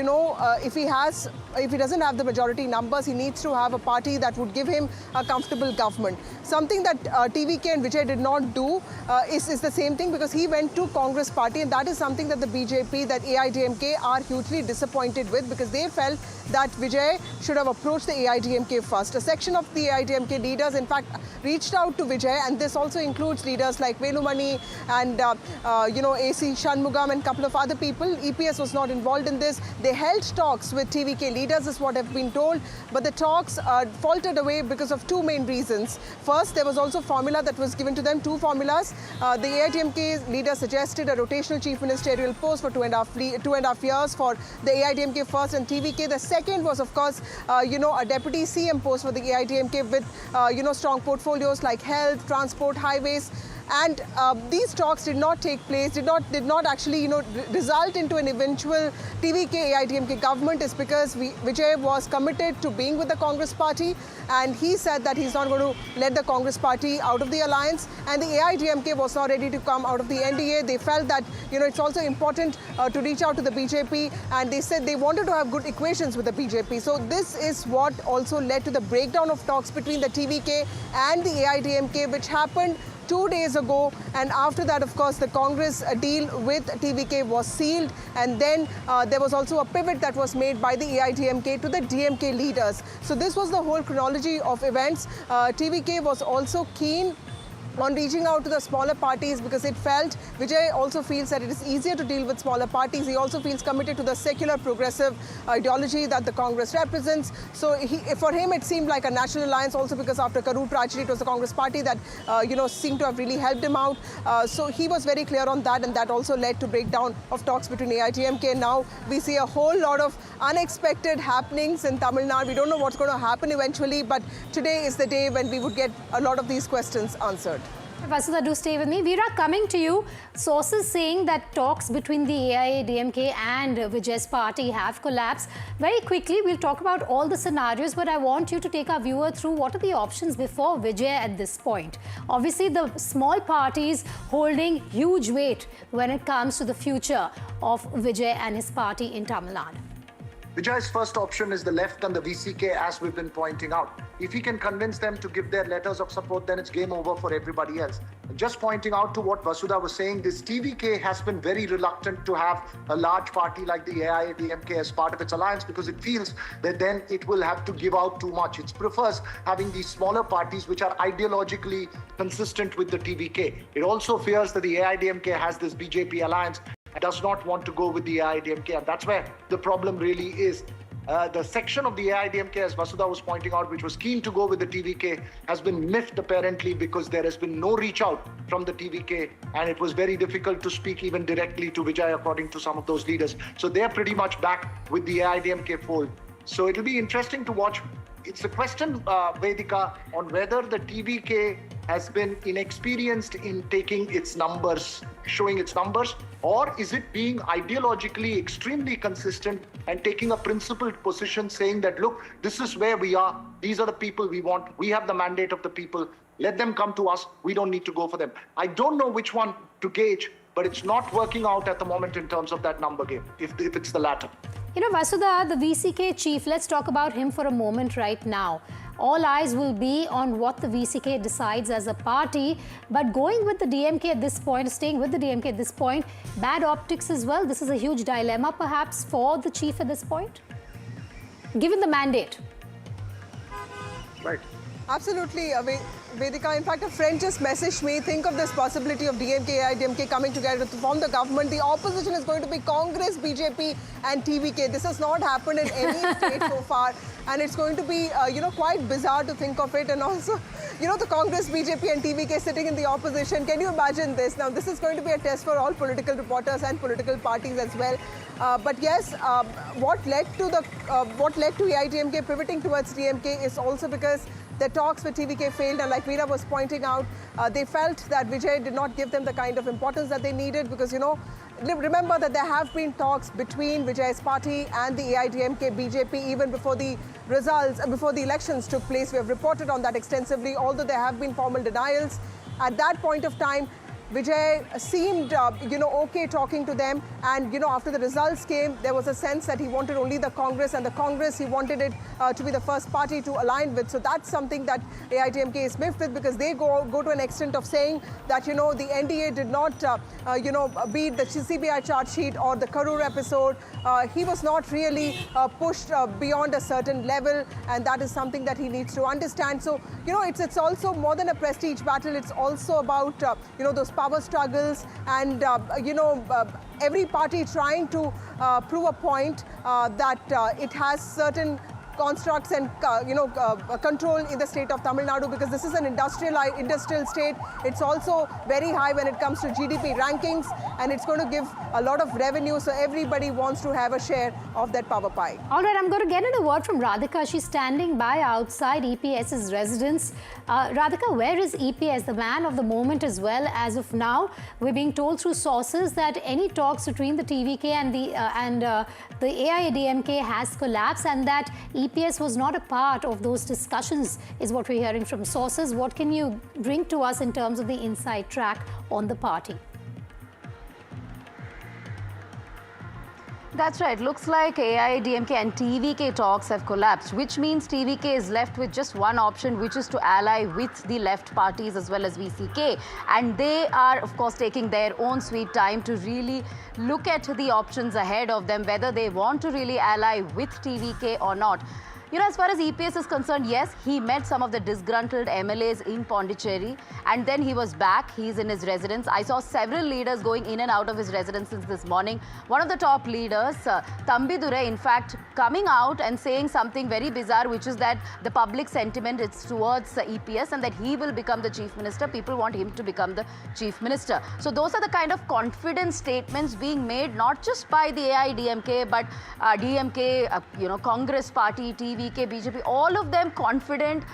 if he doesn't have the majority numbers, he needs to have a party that would give him a comfortable government. Something that TVK and Vijay did not do is the same thing, because he went to Congress party, and that is something that the BJP, that AIDMK are hugely disappointed with, because they felt that Vijay should have approached the AIDMK first. A section of the AIDMK leaders, in fact, reached out to Vijay, and this also includes leaders like Velumani and, AC Shanmugam and a couple of other people. EPS was not involved in this. They held talks with TVK leaders, is what have been told, but the talks faltered away because of two main reasons. First, there was also formula that was given to them, two formulas. The AIDMK leader suggested a rotational chief ministerial post for two and a half years for the AIDMK first and TVK. The second was, of course, a deputy CM post for the AIDMK with, strong portfolios like health, transport, highways. And these talks did not take place, did not actually, result into an eventual TVK-AIDMK government, is because Vijay was committed to being with the Congress party, and he said that he's not going to let the Congress party out of the alliance, and the AIDMK was not ready to come out of the NDA. They felt that, it's also important to reach out to the BJP, and they said they wanted to have good equations with the BJP. So this is what also led to the breakdown of talks between the TVK and the AIDMK, which happened 2 days ago, and after that, of course, the Congress deal with TVK was sealed, and then there was also a pivot that was made by the AIDMK to the DMK leaders. So this was the whole chronology of events. TVK was also keen on reaching out to the smaller parties, because it felt, Vijay also feels that it is easier to deal with smaller parties. He also feels committed to the secular progressive ideology that the Congress represents. So for him, it seemed like a national alliance, also because after Karur tragedy, it was the Congress party that, seemed to have really helped him out. So he was very clear on that, and that also led to breakdown of talks between AIDMK. And now we see a whole lot of unexpected happenings in Tamil Nadu. We don't know what's going to happen eventually, but today is the day when we would get a lot of these questions answered. Vasudha, do stay with me. Veera, coming to you, sources saying that talks between the AIADMK and Vijay's party have collapsed. Very quickly, we'll talk about all the scenarios, but I want you to take our viewer through what are the options before Vijay at this point. Obviously, the small parties holding huge weight when it comes to the future of Vijay and his party in Tamil Nadu. Vijay's first option is the left and the VCK, as we've been pointing out. If he can convince them to give their letters of support, then it's game over for everybody else. Just pointing out to what Vasudha was saying, this TVK has been very reluctant to have a large party like the AIADMK as part of its alliance, because it feels that then it will have to give out too much. It prefers having these smaller parties which are ideologically consistent with the TVK. It also fears that the AIADMK has this BJP alliance, does not want to go with the AIDMK, and that's where the problem really is. The section of the AIDMK, as Vasudha was pointing out, which was keen to go with the TVK, has been miffed apparently because there has been no reach out from the TVK, and it was very difficult to speak even directly to Vijay, according to some of those leaders. So they're pretty much back with the AIDMK fold. So it'll be interesting to watch. It's a question, Vedika, on whether the TVK has been inexperienced in taking its numbers, showing its numbers, or is it being ideologically extremely consistent and taking a principled position, saying that, look, this is where we are, these are the people we want, we have the mandate of the people, let them come to us, we don't need to go for them. I don't know which one to gauge, but it's not working out at the moment in terms of that number game, if it's the latter. Vasudha, the VCK chief, let's talk about him for a moment right now. All eyes will be on what the VCK decides as a party, but going with the DMK at this point, staying with the DMK at this point, bad optics as well. This is a huge dilemma perhaps for the chief at this point, given the mandate. Right. Absolutely, Vedika. In fact, a friend just messaged me, think of this possibility of DMK, AIDMK coming together to form the government. The opposition is going to be Congress, BJP and TVK. This has not happened in any state so far. And it's going to be, quite bizarre to think of it. And also, the Congress, BJP and TVK sitting in the opposition. Can you imagine this? Now, this is going to be a test for all political reporters and political parties as well. But yes, what led to AIDMK pivoting towards DMK is also because the talks with TVK failed, and like Veera was pointing out, they felt that Vijay did not give them the kind of importance that they needed because, remember that there have been talks between Vijay's party and the AIDMK BJP even before the results, before the elections took place. We have reported on that extensively, although there have been formal denials. At that point of time, Vijay seemed, okay talking to them, and after the results came, there was a sense that he wanted only the Congress, and the Congress he wanted it to be the first party to align with. So that's something that AIDMK is miffed with, because they go to an extent of saying that the NDA did not beat the CBI charge sheet or the Karur episode. He was not really pushed beyond a certain level, and that is something that he needs to understand. So it's also more than a prestige battle. It's also about those power struggles and every party trying to prove a point that it has certain constructs and control in the state of Tamil Nadu, because this is an industrial state. It's also very high when it comes to GDP rankings, and it's going to give a lot of revenue, so everybody wants to have a share of that power pie. All right, I'm going to get in a word from Radhika. She's standing by outside EPS's residence. Radhika, where is EPS, the man of the moment as well? As of now, we're being told through sources that any talks between the TVK and the AIADMK has collapsed, and that EPS was not a part of those discussions, is what we're hearing from sources. What can you bring to us in terms of the inside track on the party? That's right. Looks like AIDMK and TVK talks have collapsed, which means TVK is left with just one option, which is to ally with the left parties as well as VCK. And they are, of course, taking their own sweet time to really look at the options ahead of them, whether they want to really ally with TVK or not. As far as EPS is concerned, yes, he met some of the disgruntled MLAs in Puducherry, and then he was back. He's in his residence. I saw several leaders going in and out of his residence since this morning. One of the top leaders, Thambidurai, in fact, coming out and saying something very bizarre, which is that the public sentiment is towards EPS and that he will become the chief minister. People want him to become the chief minister. So those are the kind of confident statements being made, not just by the AIDMK, but DMK, Congress party, TVK, BJP, all of them confident,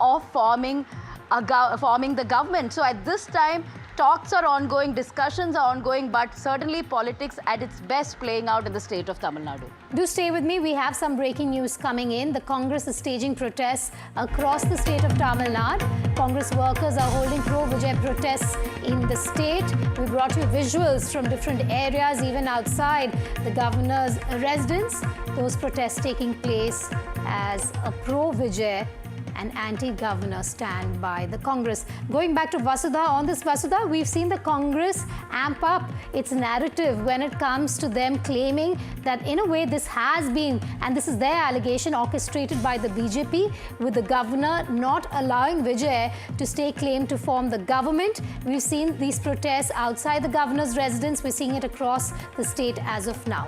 of forming the government. So at this time, talks are ongoing, discussions are ongoing, but certainly politics at its best playing out in the state of Tamil Nadu. Do stay with me. We have some breaking news coming in. The Congress is staging protests across the state of Tamil Nadu. Congress workers are holding pro-Vijay protests in the state. We brought you visuals from different areas, even outside the governor's residence. Those protests taking place as a pro-Vijay and anti-governor stand by the Congress. Going back to Vasudha, on this Vasudha, we've seen the Congress amp up its narrative when it comes to them claiming that in a way this has been, and this is their allegation, orchestrated by the BJP, with the governor not allowing Vijay to stake claim to form the government. We've seen these protests outside the governor's residence. We're seeing it across the state as of now.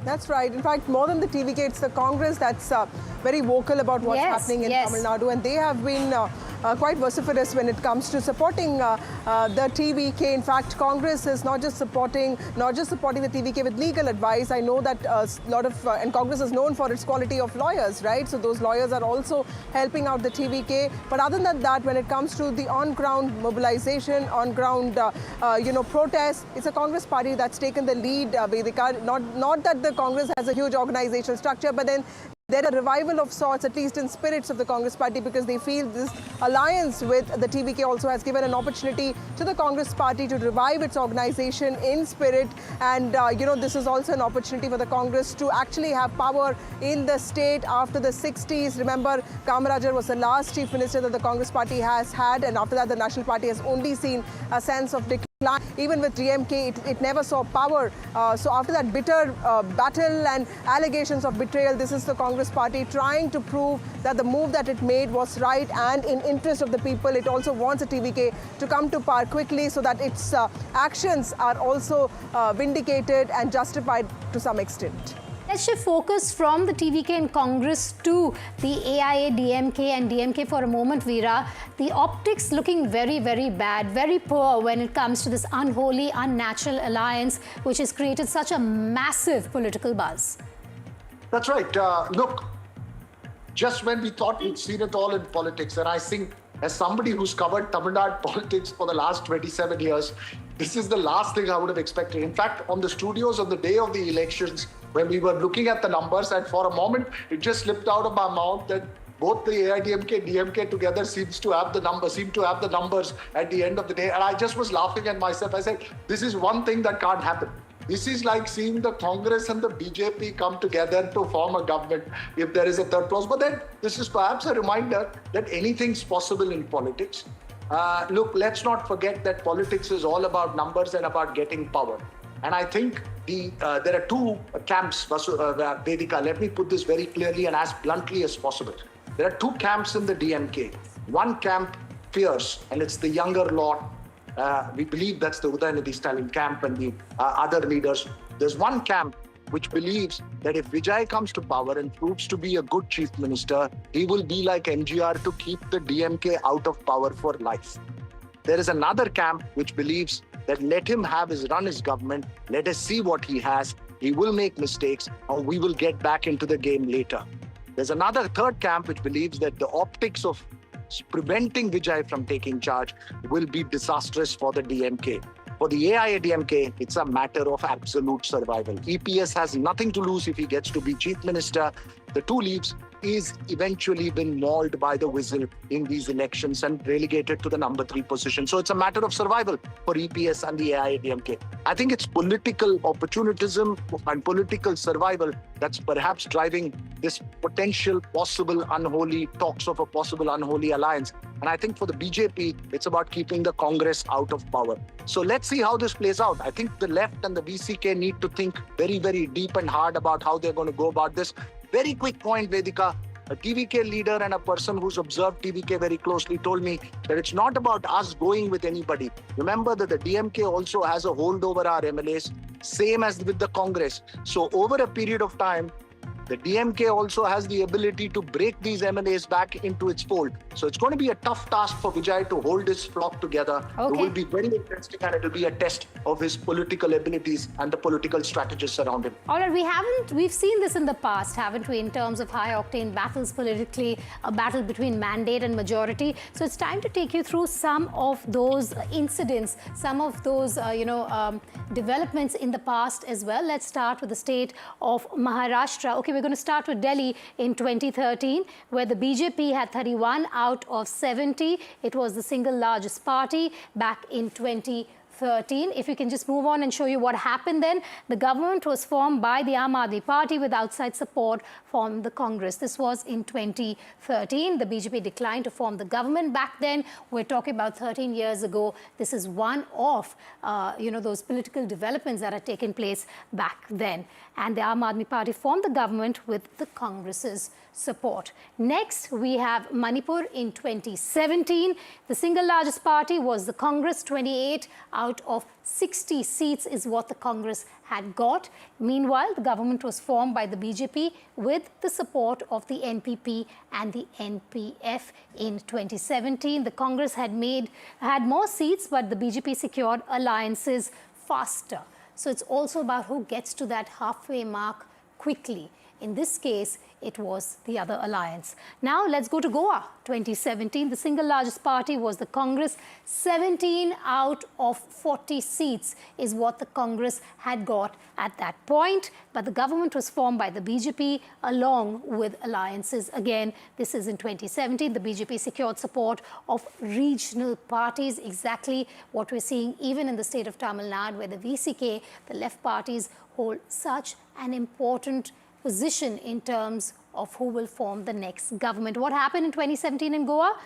That's right. In fact, more than the TVK, it's the Congress that's very vocal about what's happening in Tamil Nadu, and they have been quite vociferous when it comes to supporting the TVK. In fact, Congress is not just supporting the TVK with legal advice. I know that and Congress is known for its quality of lawyers, right? So those lawyers are also helping out the TVK. But other than that, when it comes to the on-ground mobilization, on-ground, protests, it's a Congress party that's taken the lead, Vedika. Not that the Congress has a huge organizational structure, but then there's a revival of sorts, at least in spirits, of the Congress party, because they feel this alliance with the TVK also has given an opportunity to the Congress party to revive its organization in spirit. And, this is also an opportunity for the Congress to actually have power in the state after the 60s. Remember, Kamarajar was the last chief minister that the Congress party has had, and after that, the National Party has only seen a sense of decline. Even with DMK, it never saw power. So after that bitter battle and allegations of betrayal, this is the Congress party trying to prove that the move that it made was right and in interest of the people. It also wants the TVK to come to power quickly so that its actions are also vindicated and justified to some extent. Let's shift focus from the TVK and Congress to the AIA, DMK and DMK for a moment, Veera. The optics looking very, very bad, very poor when it comes to this unholy, unnatural alliance which has created such a massive political buzz. That's right. Look, just when we thought we'd seen it all in politics, and I think as somebody who's covered Tamil Nadu politics for the last 27 years, this is the last thing I would have expected. In fact, on the studios on the day of the elections, when we were looking at the numbers, and for a moment, it just slipped out of my mouth that both the AIDMK and DMK together seem to have the numbers at the end of the day. And I just was laughing at myself. I said, this is one thing that can't happen. This is like seeing the Congress and the BJP come together to form a government if there is a third clause. But then this is perhaps a reminder that anything's possible in politics. Look, let's not forget that politics is all about numbers and about getting power. And I think there are two camps, Vedika. Let me put this very clearly and as bluntly as possible. There are two camps in the DMK. One camp fears, and it's the younger lot. We believe that's the Udayanidhi Stalin camp and the other leaders. There's one camp which believes that if Vijay comes to power and proves to be a good chief minister, he will be like MGR to keep the DMK out of power for life. There is another camp which believes that let him run his government, let us see what he has, he will make mistakes, and we will get back into the game later. There's another third camp which believes that the optics of preventing Vijay from taking charge will be disastrous for the DMK. For the AIA-DMK, it's a matter of absolute survival. EPS has nothing to lose if he gets to be chief minister. The two leaves is eventually been mauled by the whistle in these elections and relegated to the number 3 position. So it's a matter of survival for EPS and the AIA-DMK. I think it's political opportunism and political survival that's perhaps driving this potential possible unholy talks of a possible unholy alliance. And I think for the BJP, it's about keeping the Congress out of power. So let's see how this plays out. I think the left and the VCK need to think very, very deep and hard about how they're going to go about this. Very quick point, Vedika. A TVK leader and a person who's observed TVK very closely told me that it's not about us going with anybody. Remember that the DMK also has a hold over our MLAs, same as with the Congress. So over a period of time, the DMK also has the ability to break these MLAs back into its fold. So it's going to be a tough task for Vijay to hold his flock together. Okay. It will be very interesting and it will be a test of his political abilities and the political strategists around him. All right, we've seen this in the past, haven't we, in terms of high-octane battles politically, a battle between mandate and majority. So it's time to take you through some of those incidents, some of those, developments in the past as well. Let's start with the state of Maharashtra. Okay, we're going to start with Delhi in 2013, where the BJP had 31 out of 70. It was the single largest party back in 2013. If you can just move on and show you what happened then. The government was formed by the Aam Aadmi Party with outside support from the Congress. This was in 2013. The BJP declined to form the government back then. We're talking about 13 years ago. This is one of, those political developments that had taken place back then. And the Aam Aadmi Party formed the government with the Congress's support. Next, we have Manipur in 2017. The single largest party was the Congress. 28 out of 60 seats is what the Congress had got. Meanwhile, the government was formed by the BJP with the support of the NPP and the NPF in 2017. The Congress had more seats, but the BJP secured alliances faster. So it's also about who gets to that halfway mark quickly. In this case, it was the other alliance. Now let's go to Goa, 2017. The single largest party was the Congress. 17 out of 40 seats is what the Congress had got at that point. But the government was formed by the BJP along with alliances. Again, this is in 2017. The BJP secured support of regional parties, exactly what we're seeing even in the state of Tamil Nadu, where the VCK, the left parties, hold such an important position in terms of who will form the next government. What happened in 2017 in Goa?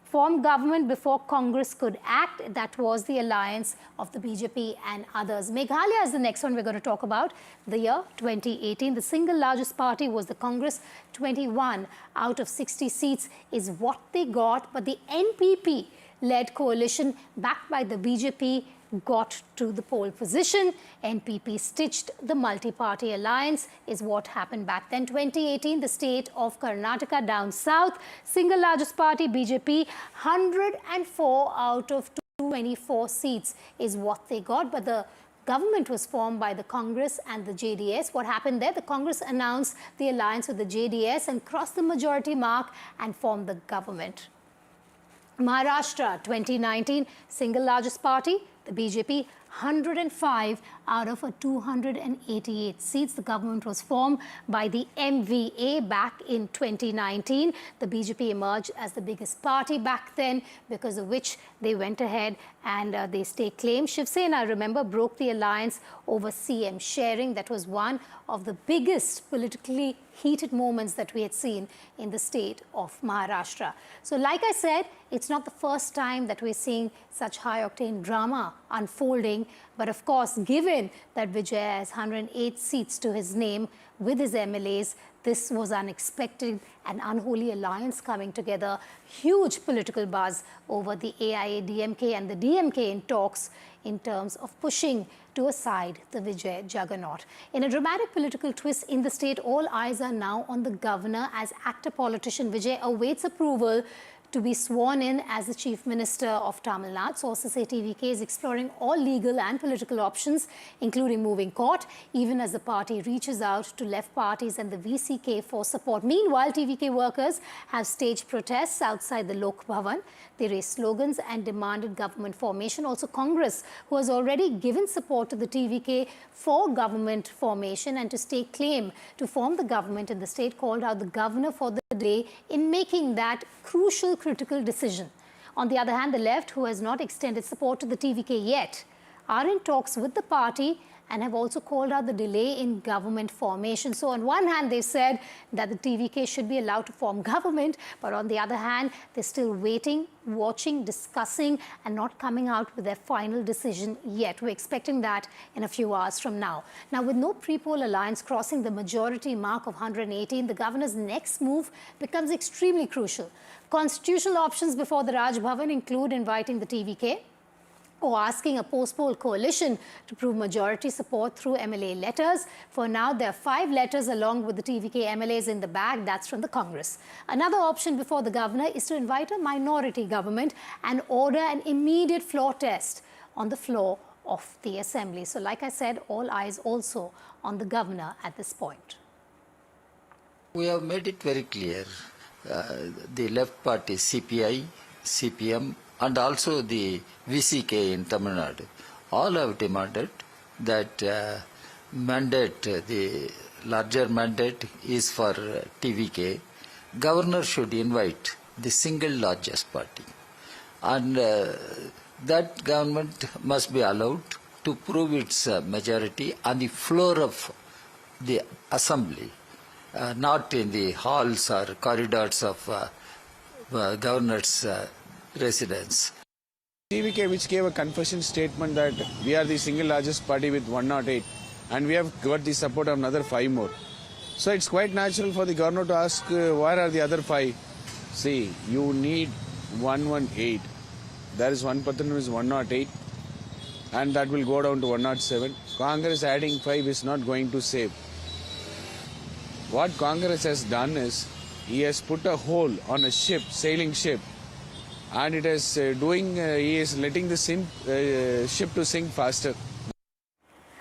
Formed government before Congress could act. That was the alliance of the BJP and others. Meghalaya is the next one we're going to talk about. The year 2018, the single largest party was the Congress. 21 out of 60 seats is what they got. But the NPP led coalition backed by the BJP got to the pole position. NPP stitched the multi-party alliance is what happened back then. 2018, the state of Karnataka down south, single largest party BJP, 104 out of 224 seats is what they got. But the government was formed by the Congress and the JDS. What happened there? The Congress announced the alliance with the JDS and crossed the majority mark and formed the government. Maharashtra 2019, single largest party, the BJP, 105 out of 288 seats. The government was formed by the MVA back in 2019. The BJP emerged as the biggest party back then, because of which they went ahead and they staked claim. Shiv Sena, I remember, broke the alliance over CM sharing. That was one of the biggest politically heated moments that we had seen in the state of Maharashtra. So like I said, it's not the first time that we're seeing such high-octane drama unfolding. But of course, given that Vijay has 108 seats to his name with his MLAs, this was unexpected, an unholy alliance coming together, huge political buzz over the AIA-DMK and the DMK in talks in terms of pushing to a side the Vijay juggernaut. In a dramatic political twist in the state, all eyes are now on the governor as actor politician Vijay awaits approval to be sworn in as the Chief Minister of Tamil Nadu. Sources say TVK is exploring all legal and political options, including moving court, even as the party reaches out to left parties and the VCK for support. Meanwhile, TVK workers have staged protests outside the Lok Bhavan. They raised slogans and demanded government formation. Also, Congress, who has already given support to the TVK for government formation and to stake claim to form the government in the state, called out the governor for the delay in making that crucial critical decision. On the other hand, the left, who has not extended support to the TVK yet, are in talks with the party and have also called out the delay in government formation. So on one hand, they said that the TVK should be allowed to form government, but on the other hand, they're still waiting, watching, discussing, and not coming out with their final decision yet. We're expecting that in a few hours from now. Now, with no pre-poll alliance crossing the majority mark of 118, the governor's next move becomes extremely crucial. Constitutional options before the Raj Bhavan include inviting the TVK or asking a post-poll coalition to prove majority support through MLA letters. For now, there are 5 letters along with the TVK MLAs in the bag. That's from the Congress. Another option before the governor is to invite a minority government and order an immediate floor test on the floor of the assembly. So like I said, all eyes also on the governor at this point. We have made it very clear. The left party CPI, CPM, and also the VCK in Tamil Nadu, all have demanded that mandate, the larger mandate is for TVK. Governor should invite the single largest party, and that government must be allowed to prove its majority on the floor of the assembly, not in the halls or corridors of governor's residence. TVK, which gave a confession statement that we are the single largest party with 108 and we have got the support of another 5 more. So it's quite natural for the governor to ask where are the other 5? See, you need 118. There is one person who is 108 and that will go down to 107. Congress adding 5 is not going to save. What Congress has done is, he has put a hole on a ship, sailing ship, and it is he is letting the ship to sink faster.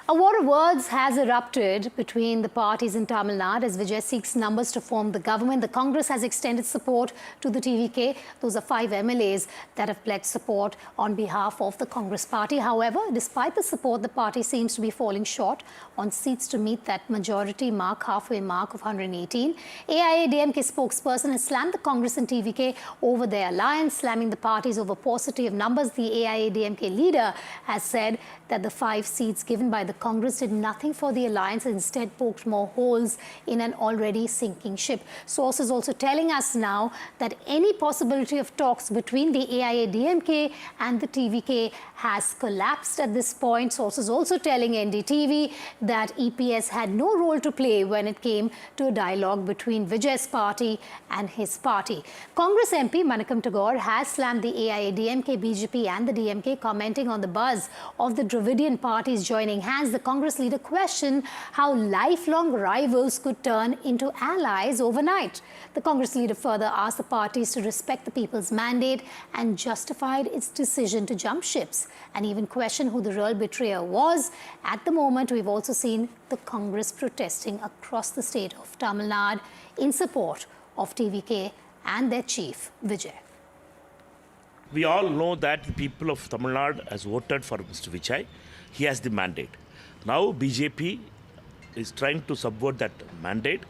A war of words has erupted between the parties in Tamil Nadu as Vijay seeks numbers to form the government. The Congress has extended support to the TVK. Those are 5 MLAs that have pledged support on behalf of the Congress party. However, despite the support, the party seems to be falling short on seats to meet that majority mark, halfway mark of 118. AIA-DMK spokesperson has slammed the Congress and TVK over their alliance, slamming the parties over paucity of numbers. The AIA-DMK leader has said that the 5 seats given by the Congress did nothing for the alliance and instead poked more holes in an already sinking ship. Sources also telling us now that any possibility of talks between the AIADMK and the TVK has collapsed at this point. Sources also telling NDTV that EPS had no role to play when it came to a dialogue between Vijay's party and his party. Congress MP Manikam Tagore has slammed the AIADMK, BJP and the DMK, commenting on the buzz of the Dravidian parties joining hands. The Congress leader questioned how lifelong rivals could turn into allies overnight. The Congress leader further asked the parties to respect the people's mandate and justified its decision to jump ships, and even questioned who the real betrayer was. At the moment, we've also seen the Congress protesting across the state of Tamil Nadu in support of TVK and their chief, Vijay. We all know that the people of Tamil Nadu has voted for Mr. Vijay. He has the mandate. Now BJP is trying to subvert that mandate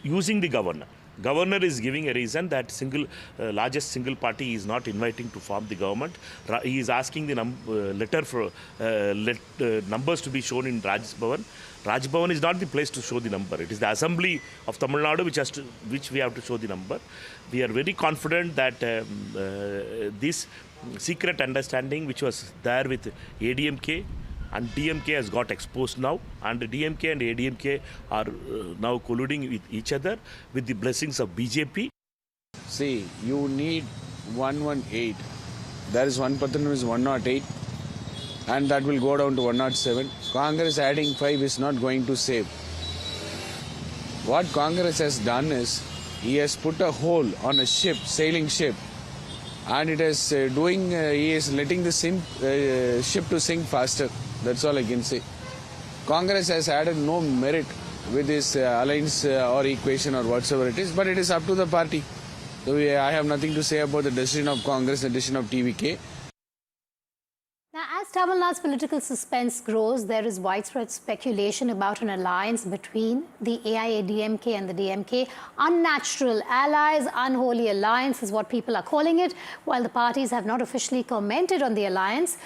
using the governor. Governor is giving a reason that largest single party is not inviting to form the government. He is asking the letter for numbers to be shown in Raj Bhavan. Raj Bhavan is not the place to show the number. It is the Assembly of Tamil Nadu which we have to show the number. We are very confident that this secret understanding which was there with ADMK and DMK has got exposed now, and the DMK and ADMK are now colluding with each other with the blessings of BJP. See, you need 118. There is one person who is 108, and that will go down to 107. Congress adding 5 is not going to save. What Congress has done is, he has put a hole on a ship, sailing ship, and it is he is letting the ship to sink faster. That's all I can say. Congress has added no merit with this alliance or equation or whatsoever it is, but it is up to the party. So I have nothing to say about the decision of Congress, the decision of TVK. Now, as Tamil Nadu's political suspense grows, there is widespread speculation about an alliance between the AIADMK and the DMK. Unnatural allies, unholy alliance is what people are calling it. While the parties have not officially commented on the alliance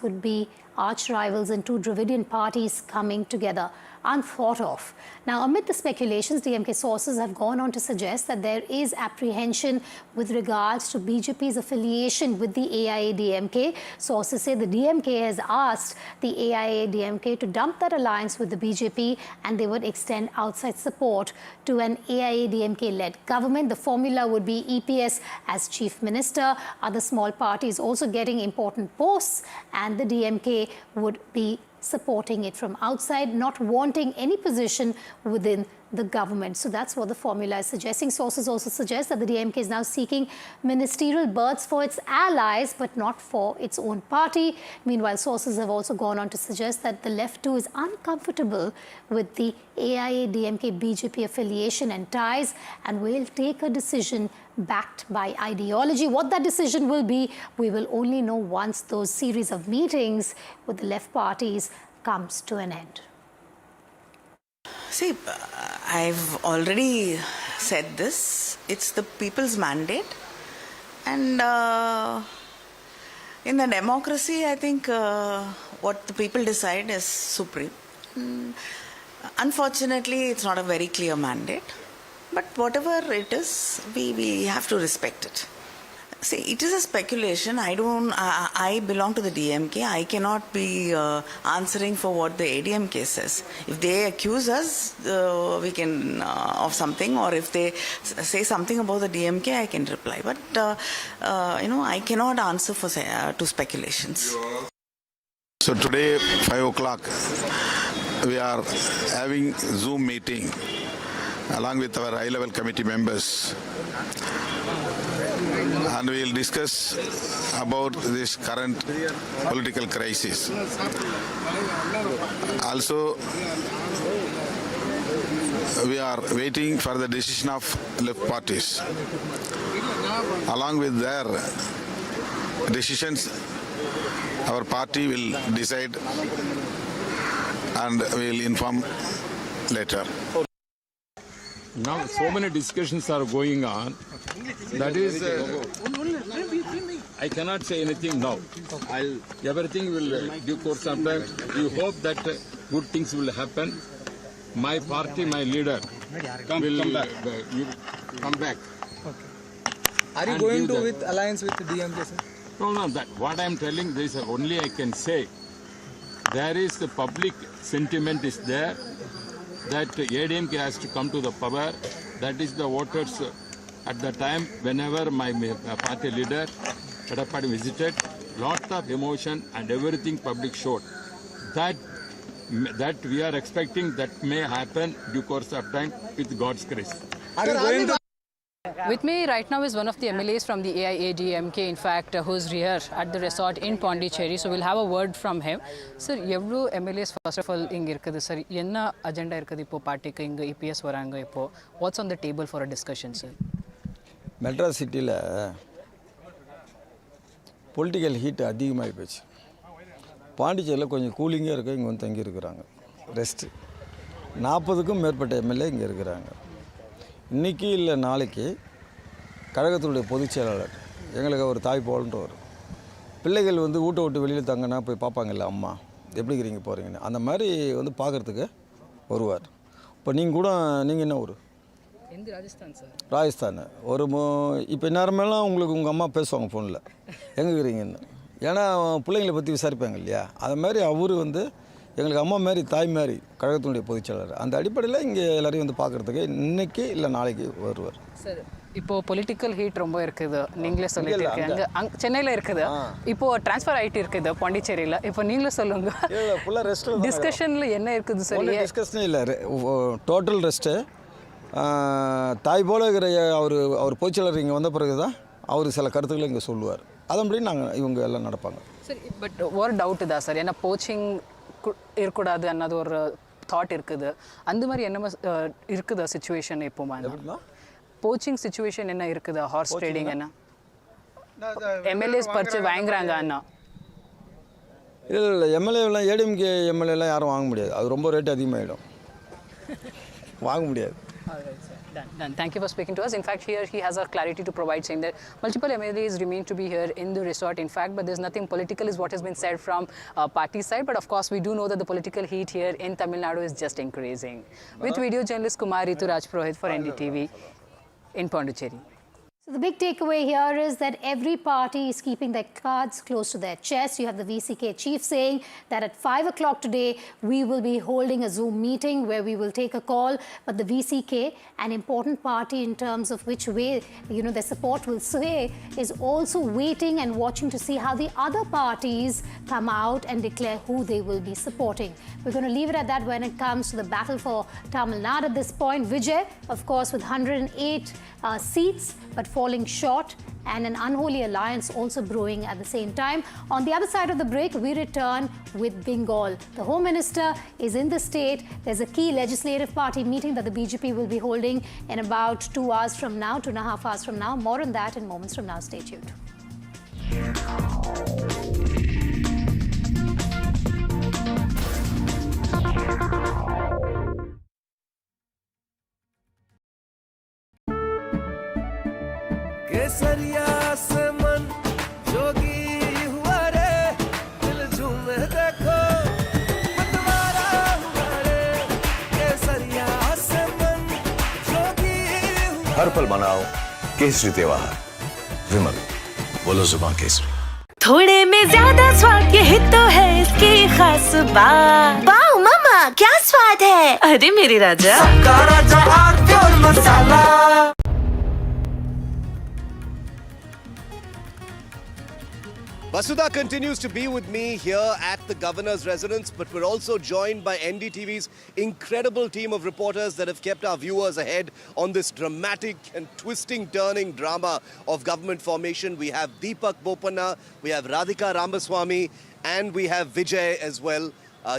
would be arch rivals and two Dravidian parties coming together, unthought of. Now, amid the speculations, DMK sources have gone on to suggest that there is apprehension with regards to BJP's affiliation with the AIADMK. Sources say the DMK has asked the AIADMK to dump that alliance with the BJP, and they would extend outside support to an AIADMK-led government. The formula would be EPS as chief minister, other small parties also getting important posts, and the DMK would be supporting it from outside, not wanting any position within the government. So that's what the formula is suggesting. Sources also suggest that the DMK is now seeking ministerial berths for its allies, but not for its own party. Meanwhile, sources have also gone on to suggest that the left too is uncomfortable with the AIADMK-BJP affiliation and ties, and will take a decision backed by ideology. What that decision will be, we will only know once those series of meetings with the left parties comes to an end. See, I've already said this. It's the people's mandate. And in a democracy, I think what the people decide is supreme. Unfortunately, it's not a very clear mandate. But whatever it is, we have to respect it. See, it is a speculation. I belong to the DMK. I cannot be answering for what the ADMK says. If they accuse us, we can of something, or if they say something about the DMK, I can reply. But I cannot answer to speculations. So today, 5 o'clock, we are having Zoom meeting along with our high-level committee members, and we will discuss about this current political crisis. Also, we are waiting for the decision of left parties. Along with their decisions, our party will decide and we will inform later. Now so many discussions are going on. That is, I cannot say anything now. Everything will due course of time. We hope that good things will happen. My party, my leader will come back. Are you going to with alliance with the DMK, sir? No, that what I am telling, there is only I can say. There is the public sentiment is there that ADMK has to come to the power. That is the voters at the time whenever my party leader Edapadi visited, lot of emotion and everything public showed. That we are expecting that may happen due course of time with God's grace. Are you going to... With me right now is one of the MLAs from the AIADMK, in fact, who's here at the resort in Puducherry. So we'll have a word from him. Sir, evlo MLAs first of all inga irukudhu sir. Enna agenda irukudhu ipo party ku inga EPS varanga ipo. What's on the table for a discussion, sir? Madras city la political heat அதிகமாகி போச்சு. பாண்டிச்சேரியில் கொஞ்சம் கூலிங்காக இருக்க இங்கே வந்து தங்கி இருக்கிறாங்க. ரெஸ்ட் 40க்கும் மேற்பட்ட எம்எல்ஏ இங்கே இருக்கிறாங்க. இன்றைக்கி இல்லை நாளைக்கு கழகத்தினுடைய பொதுச் செயலாளர் எங்களுக்கு ஒரு தாய் போலன்றவர் பிள்ளைகள் வந்து வீட்டை விட்டு வெளியில் தங்கினா போய் பார்ப்பாங்கல்ல அம்மா எப்படி இருக்கிறீங்க போகிறீங்கன்னு அந்த மாதிரி வந்து பார்க்குறதுக்கு வருவார். இப்போ நீங்கள் என்ன ஊர்? ராஜஸ்தான் சார். ராஜஸ்தான். இப்போ நேரமெல்லாம் உங்களுக்கு உங்கள் அம்மா பேசுவாங்க ஃபோனில் எங்கே இருக்கிறீங்கன்னு. ஏன்னா பிள்ளைங்களை பற்றி விசாரிப்பாங்க இல்லையா? அது மாதிரி அவர் வந்து எங்களுக்கு அம்மா மாதிரி தாய் மாதிரி கழகத்தினுடைய பொதுச் செயலாளர். அந்த அடிப்படையில் இங்கே எல்லாரையும் வந்து பார்க்குறதுக்கு இன்றைக்கி இல்லை நாளைக்கு வருவார். சார் இப்போது பொலிட்டிக்கல் ஹீட் ரொம்ப இருக்குது, நீங்களே சொல்லிட்டு இருக்கீங்க. சென்னையில் இருக்குது, இப்போது ட்ரான்ஸ்ஃபர் ஆகிட்டு இருக்குது பாண்டிச்சேரியில். இப்போ நீங்களே சொல்லுங்கள், ஃபுல்லாக ரெஸ்ட்டில் டிஸ்கஷனில் என்ன இருக்குது சார்? டிஸ்கஷனே இல்லை, டோட்டல் ரெஸ்ட்டு. தாய் போல இருக்கிற அவர் பொதுச் செயலாளர் இங்கே வந்த பிறகு தான் அவர் சில கருத்துக்களை இங்கே சொல்லுவார். அதன்படி இவங்க எல்லாம் நடப்பாங்க. சரி, பட் ஒரு டவுட்டு தான் சார். ஏன்னா போச்சிங் இருக்கக்கூடாது அன்னது ஒரு தாட் இருக்குது. அந்த மாதிரி என்ன இருக்குதா சிச்சுவேஷன்? இப்போ போச்சிங் சிச்சுவேஷன் என்ன இருக்குதா? ஹார்ஸ் ட்ரேடிங் என்ன எம்எல்ஏஸ் பறிச்சு வாங்குறாங்க அண்ணா? இல்லை எம்எல்ஏலாம் ஏடிஎம்கே எம்எல்ஏலாம் யாரும் வாங்க முடியாது. அது ரொம்ப ரேட் அதிகமாகிடும், வாங்க முடியாது. Done. Thank you for speaking to us. In fact, here he has a clarity to provide, saying that multiple MLAs remain to be here in the resort. In fact, but there's nothing political is what has been said from party side. But of course, we do know that the political heat here in Tamil Nadu is just increasing. With video journalist Kumar Rituraj Purohit for NDTV in Puducherry. So the big takeaway here is that every party is keeping their cards close to their chest. You have the VCK chief saying that at 5 o'clock today, we will be holding a Zoom meeting where we will take a call. But the VCK, an important party in terms of which way, their support will sway, is also waiting and watching to see how the other parties come out and declare who they will be supporting. We're going to leave it at that when it comes to the battle for Tamil Nadu at this point. Vijay, of course, with 108 seats, but falling short, and an unholy alliance also brewing at the same time. On the other side of the break, we return with Bengal. The Home Minister is in the state. There's a key legislative party meeting that the BJP will be holding in about 2 hours from now, 2.5 hours from now. More on that in moments from now. Stay tuned. केसरिया से मन जोगी हुआ रे, दिल झूमे देखो मतवारा हुआ रे। केसरिया से मन जोगी हुआ। हर पल मनाओ केसरी त्योहार, विमल बोलो जुबान केसरी। थोड़े में ज्यादा स्वाद, यही तो है इसकी खास बात। वाओ मामा, क्या स्वाद है? अरे मेरे राजा, सबका राजा आरती और मसाला। Vasudha continues to be with me here at the governor's residence, but we're also joined by NDTV's incredible team of reporters that have kept our viewers ahead on this dramatic and twisting, turning drama of government formation. We have Deepak Bopanna, we have Radhika Ramaswamy, and we have Vijay as well.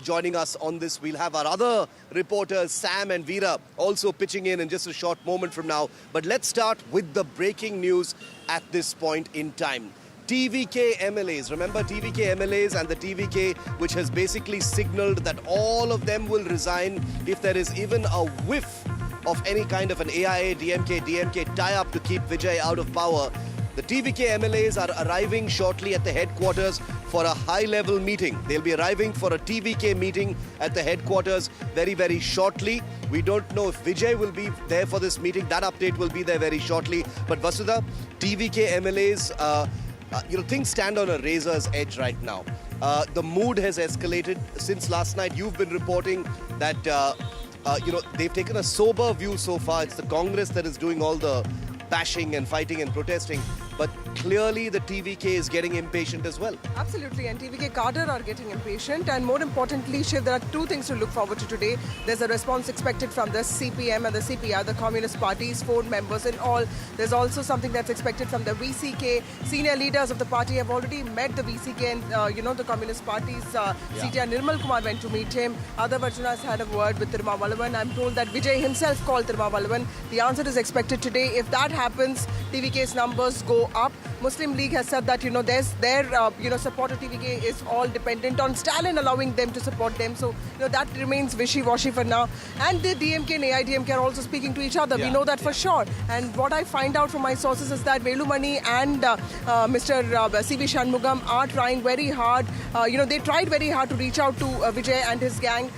Joining us on this. We'll have our other reporters, Sam and Veera, also pitching in just a short moment from now. But let's start with the breaking news at this point in time. TVK MLAs, remember TVK MLAs and the TVK which has basically signalled that all of them will resign if there is even a whiff of any kind of an AIA, DMK tie-up to keep Vijay out of power. The TVK MLAs are arriving shortly at the headquarters for a high-level meeting. They'll be arriving for a TVK meeting at the headquarters very, very shortly. We don't know if Vijay will be there for this meeting. That update will be there very shortly. But Vasudha, TVK MLAs, things stand on a razor's edge right now. The mood has escalated since last night. You've been reporting that, they've taken a sober view so far. It's the Congress that is doing all the bashing and fighting and protesting. But clearly the TVK is getting impatient as well. Absolutely, and TVK cadre are getting impatient, and more importantly, Shiv, there are two things to look forward to today. There's a response expected from the CPM and the CPI, the Communist parties, 4 members in all. There's also something that's expected from the VCK. Senior leaders of the party have already met the VCK and, the Communist parties. CTR Nirmal Kumar went to meet him. Adhav Arjuna has had a word with Tirumavalavan. I'm told that Vijay himself called Tirumavalavan. The answer is expected today. If that happens, TVK's numbers go up. Muslim League has said that their support of TVK is all dependent on Stalin allowing them to support them. So that remains wishy-washy for now. And the DMK and AIDMK are also speaking to each other. We know that for sure. And what I find out from my sources is that Velumani and Mr. C.V. Shanmugam are trying very hard. They tried very hard to reach out to Vijay and his gang.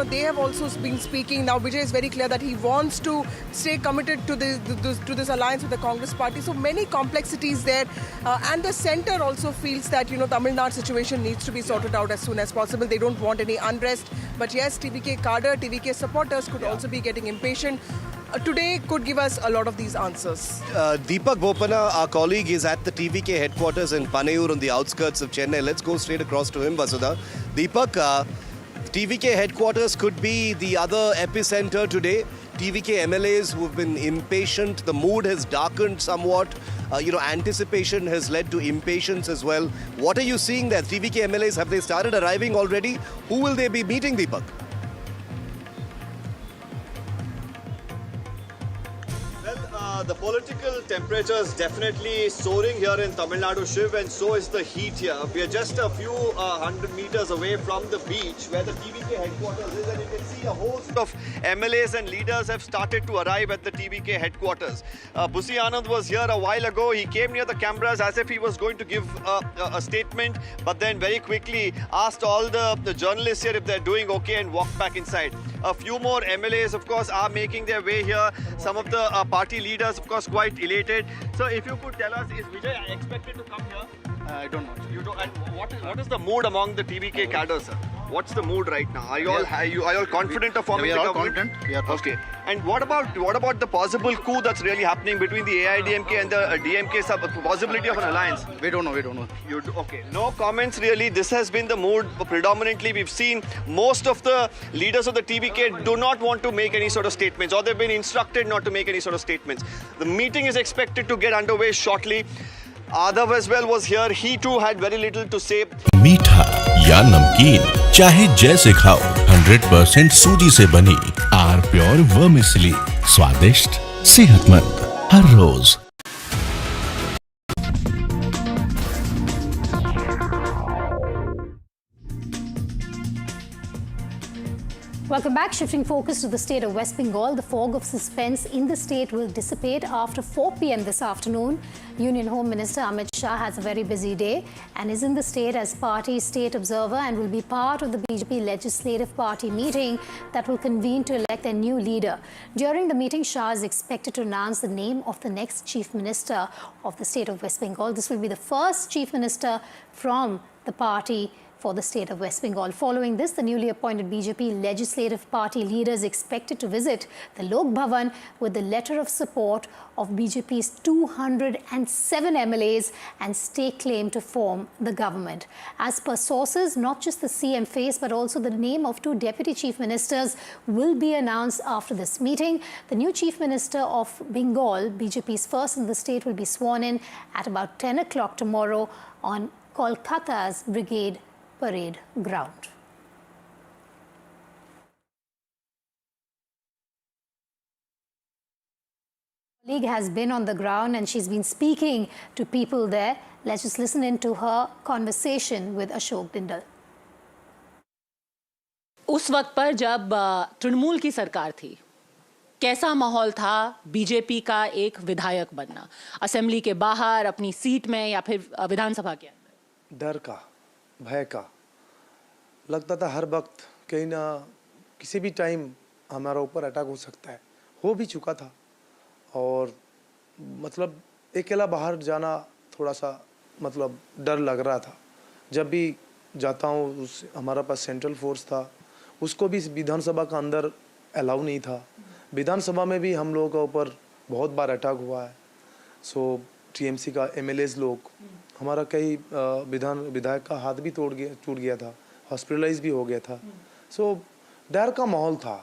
They have also been speaking. Now Vijay is very clear that he wants to stay committed to this alliance with the Congress party. So many complexities there, and the centre also feels that Tamil Nadu situation needs to be sorted out as soon as possible. They don't want any unrest, but yes, TVK cadre, TVK supporters could also be getting impatient. Today could give us a lot of these answers. Deepak Bopana, our colleague, is at the TVK headquarters in Panayur on the outskirts of Chennai. Let's go straight across to him, Vasudha. Deepak, TVK headquarters could be the other epicenter today. TVK MLAs who have been impatient, the mood has darkened somewhat. Anticipation has led to impatience as well. What are you seeing there? TVK MLAs, have they started arriving already? Who will they be meeting, Deepak? The political temperature is definitely soaring here in Tamil Nadu, Shiv, and so is the heat here. We are just a few 100 meters away from the beach where the TVK headquarters is, and you can see a host of MLAs and leaders have started to arrive at the TVK headquarters. Busi Anand was here a while ago. He came near the cameras as if he was going to give a statement, but then very quickly asked all the journalists here if they're doing okay and walked back inside. A few more MLAs, of course, are making their way here. Some of the party leaders, of course, quite elated. So if you could tell us, is Vijay expected to come here? I don't know. You don't. And what is the mood among the TVK cadre, sir? What's the mood right now? Are you all confident of forming the government? Confident. We are okay. And what about the possible coup that's really happening between the AIDMK and the DMK? Possibility of an alliance? We don't know. Okay. No comments really. This has been the mood predominantly. We've seen most of the leaders of the TVK do not want to make any sort of statements, or they've been instructed not to make any sort of statements. The meeting is expected to get underway shortly. Adhav as well was here. He too had very little to say. मीठा या नमकीन, चाहे जैसे खाओ, 100% सूजी से बनी are pure vermicelli, स्वादिष्ट, सेहतमंद, हर रोज। Welcome back. Shifting focus to the state of West Bengal, the fog of suspense in the state will dissipate after 4 p.m. this afternoon. Union Home Minister Amit Shah has a very busy day and is in the state as party state observer and will be part of the BJP Legislative Party meeting that will convene to elect a new leader. During the meeting, Shah is expected to announce the name of the next Chief Minister of the state of West Bengal. This will be the first Chief Minister from the party for the state of West Bengal. Following this, the newly appointed BJP Legislative Party leader is expected to visit the Lok Bhavan with the letter of support of BJP's 207 MLAs and stake claim to form the government. As per sources, not just the CM face but also the name of 2 deputy chief ministers will be announced after this meeting. The new chief minister of Bengal, BJP's first in the state, will be sworn in at about 10 o'clock tomorrow on Kolkata's Brigade Parade ground. League has been on the ground and she's been speaking to people there. Let's just listen into her conversation with Ashok Dindal. उस वक्त पर जब तृणमूल की सरकार थी, कैसा माहौल था बीजेपी का एक विधायक बनना, असेंबली के बाहर, अपनी सीट में या फिर विधानसभा के अंदर? डर का। भय का, लगता था हर वक्त कहीं ना किसी भी टाइम हमारा ऊपर अटैक हो सकता है, हो भी चुका था। और मतलब अकेला बाहर जाना थोड़ा सा मतलब डर लग रहा था। जब भी जाता हूँ उस हमारा पास सेंट्रल फोर्स था, उसको भी विधानसभा का अंदर अलाउ नहीं था। विधानसभा में भी हम लोगों के ऊपर बहुत बार अटैक हुआ है। सो टीएमसी का एमएलएज लोग, हमारा कई विधायक का हाथ भी टूट गया था, हॉस्पिटलाइज भी हो गया था। सो डर का माहौल था।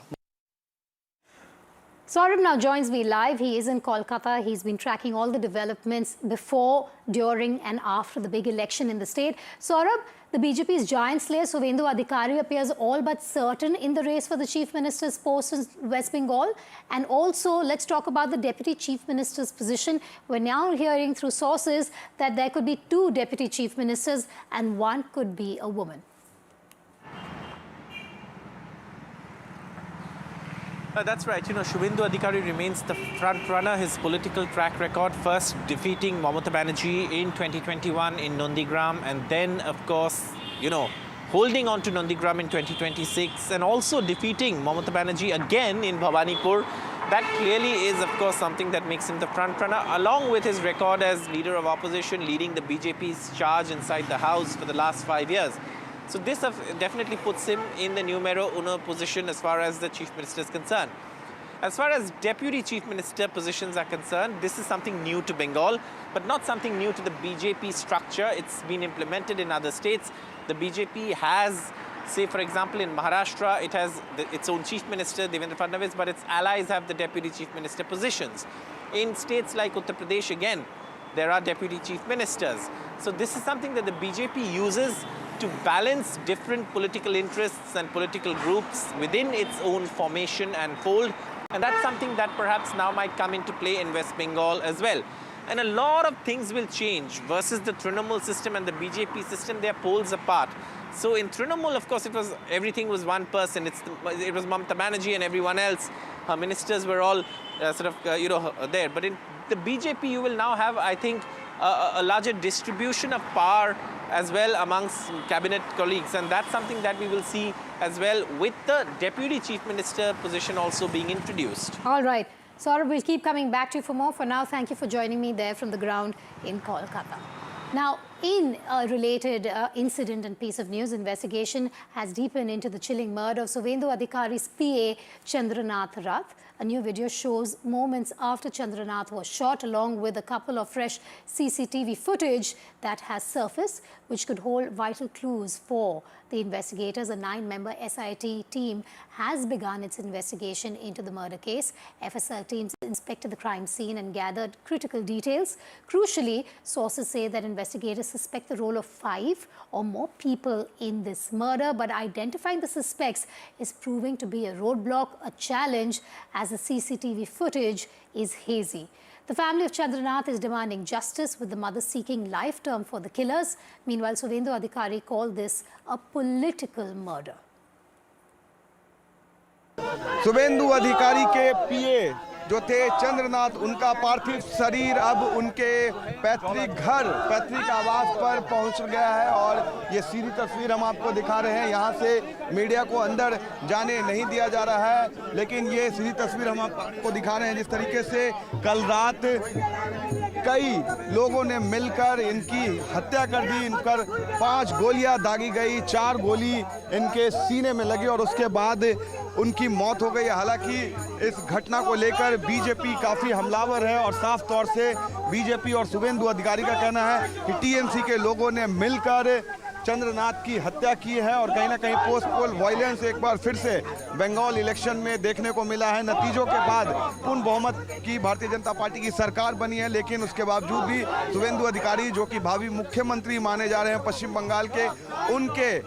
Saurabh now joins me live. He is in Kolkata. He's been tracking all the developments before, during and after the big election in the state. Saurabh, the BJP's giant slayer Suvendu Adhikari appears all but certain in the race for the Chief Minister's post in West Bengal. And also, let's talk about the Deputy Chief Minister's position. We're now hearing through sources that there could be 2 Deputy Chief Ministers and one could be a woman. That's right. You know, Suvendu Adhikari remains the front runner. His political track record, first defeating Mamata Banerjee in 2021 in Nondigram, and then, of course, you know, holding on to Nondigram in 2026 and also defeating Mamata Banerjee again in Bhawanipur. That clearly is, of course, something that makes him the front runner, along with his record as leader of opposition, leading the BJP's charge inside the house for the last 5 years. So this definitely puts him in the numero uno position as far as the Chief Minister is concerned. As far as Deputy Chief Minister positions are concerned, this is something new to Bengal, but not something new to the BJP structure. It's been implemented in other states. The BJP has, say for example in Maharashtra, it has its own Chief Minister, Devendra Fadnavis, but its allies have the Deputy Chief Minister positions. In states like Uttar Pradesh, again, there are Deputy Chief Ministers. So this is something that the BJP uses to balance different political interests and political groups within its own formation and fold. And that's something that perhaps now might come into play in West Bengal as well. And a lot of things will change versus the Trinamool system and the BJP system. They are poles apart. So in Trinamool, of course, everything was one person. It was Mamata Banerjee and everyone else. Her ministers were all there. But in the BJP, you will now have, I think, a larger distribution of power as well amongst cabinet colleagues, and that's something that we will see as well with the Deputy Chief Minister position also being introduced. All right. Saurabh, we'll keep coming back to you for more. For now, thank you for joining me there from the ground in Kolkata. Now, in a related incident and piece of news, investigation has deepened into the chilling murder of Suvendu Adhikari's PA, Chandranath Rath. A new video shows moments after Chandranath was shot, along with a couple of fresh CCTV footage that has surfaced, which could hold vital clues for the investigators. A 9-member SIT team has begun its investigation into the murder case. FSL teams inspected the crime scene and gathered critical details. Crucially, sources say that investigators suspect the role of 5 or more people in this murder, but identifying the suspects is proving to be a roadblock, a challenge, as the CCTV footage is hazy. The family of Chandranath is demanding justice, with the mother seeking life term for the killers. Meanwhile, Suvendu Adhikari called this a political murder. Suvendu अधिकारी के पीए जो थे चंद्रनाथ, उनका पार्थिव शरीर अब उनके पैतृक आवास पर पहुंच गया है और ये सीधी तस्वीर हम आपको दिखा रहे हैं। यहाँ से मीडिया को अंदर जाने नहीं दिया जा रहा है, लेकिन ये सीधी तस्वीर हम आपको दिखा रहे हैं जिस तरीके से कल रात कई लोगों ने मिलकर इनकी हत्या कर दी। इन पर 5 गोलियां दागी गई, 4 गोली इनके सीने में लगी और उसके बाद उनकी मौत हो गई। हालांकि इस घटना को लेकर बीजेपी काफ़ी हमलावर है और साफ तौर से बीजेपी और सुवेंदु अधिकारी का कहना है कि टीएमसी के लोगों ने मिलकर चंद्रनाथ की हत्या की है और कहीं ना कहीं पोस्ट पोल वायलेंस एक बार फिर से बंगाल इलेक्शन में देखने को मिला है। नतीजों के बाद पूर्ण बहुमत की भारतीय जनता पार्टी की सरकार बनी है, लेकिन उसके बावजूद भी सुवेंदु अधिकारी जो कि भावी मुख्यमंत्री माने जा रहे हैं पश्चिम बंगाल के, उनके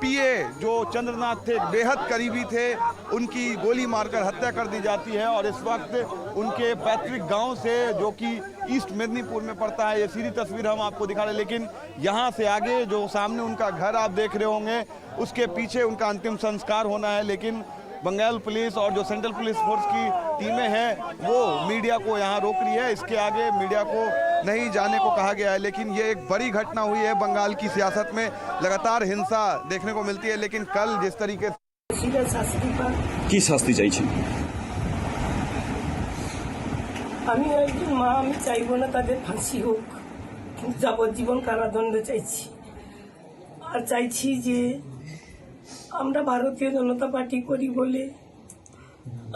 पीए जो चंद्रनाथ थे, बेहद करीबी थे, उनकी गोली मारकर हत्या कर दी जाती है और इस वक्त उनके पैतृक गांव से जो कि ईस्ट मेदिनीपुर में पड़ता है, ये सीधी तस्वीर हम आपको दिखा रहे हैं। लेकिन यहाँ से आगे जो सामने उनका घर आप देख रहे होंगे, उसके पीछे उनका अंतिम संस्कार होना है, लेकिन बंगाल पुलिस और जो सेंट्रल पुलिस फोर्स की टीमें हैं वो मीडिया को यहाँ रोक रही है। इसके आगे मीडिया को नहीं जाने को कहा गया है। लेकिन ये एक बड़ी घटना हुई है। बंगाल की सियासत में लगातार हिंसा देखने को मिलती है, लेकिन कल जिस तरीके की शास्ति चाहिए আমি একজন মা, আমি চাইবো না তাদের ফাঁসি হোক, কিন্তু যাবজ্জীবন কারাদণ্ড চাইছি। আর চাইছি যে আমরা ভারতীয় জনতা পার্টি করি বলে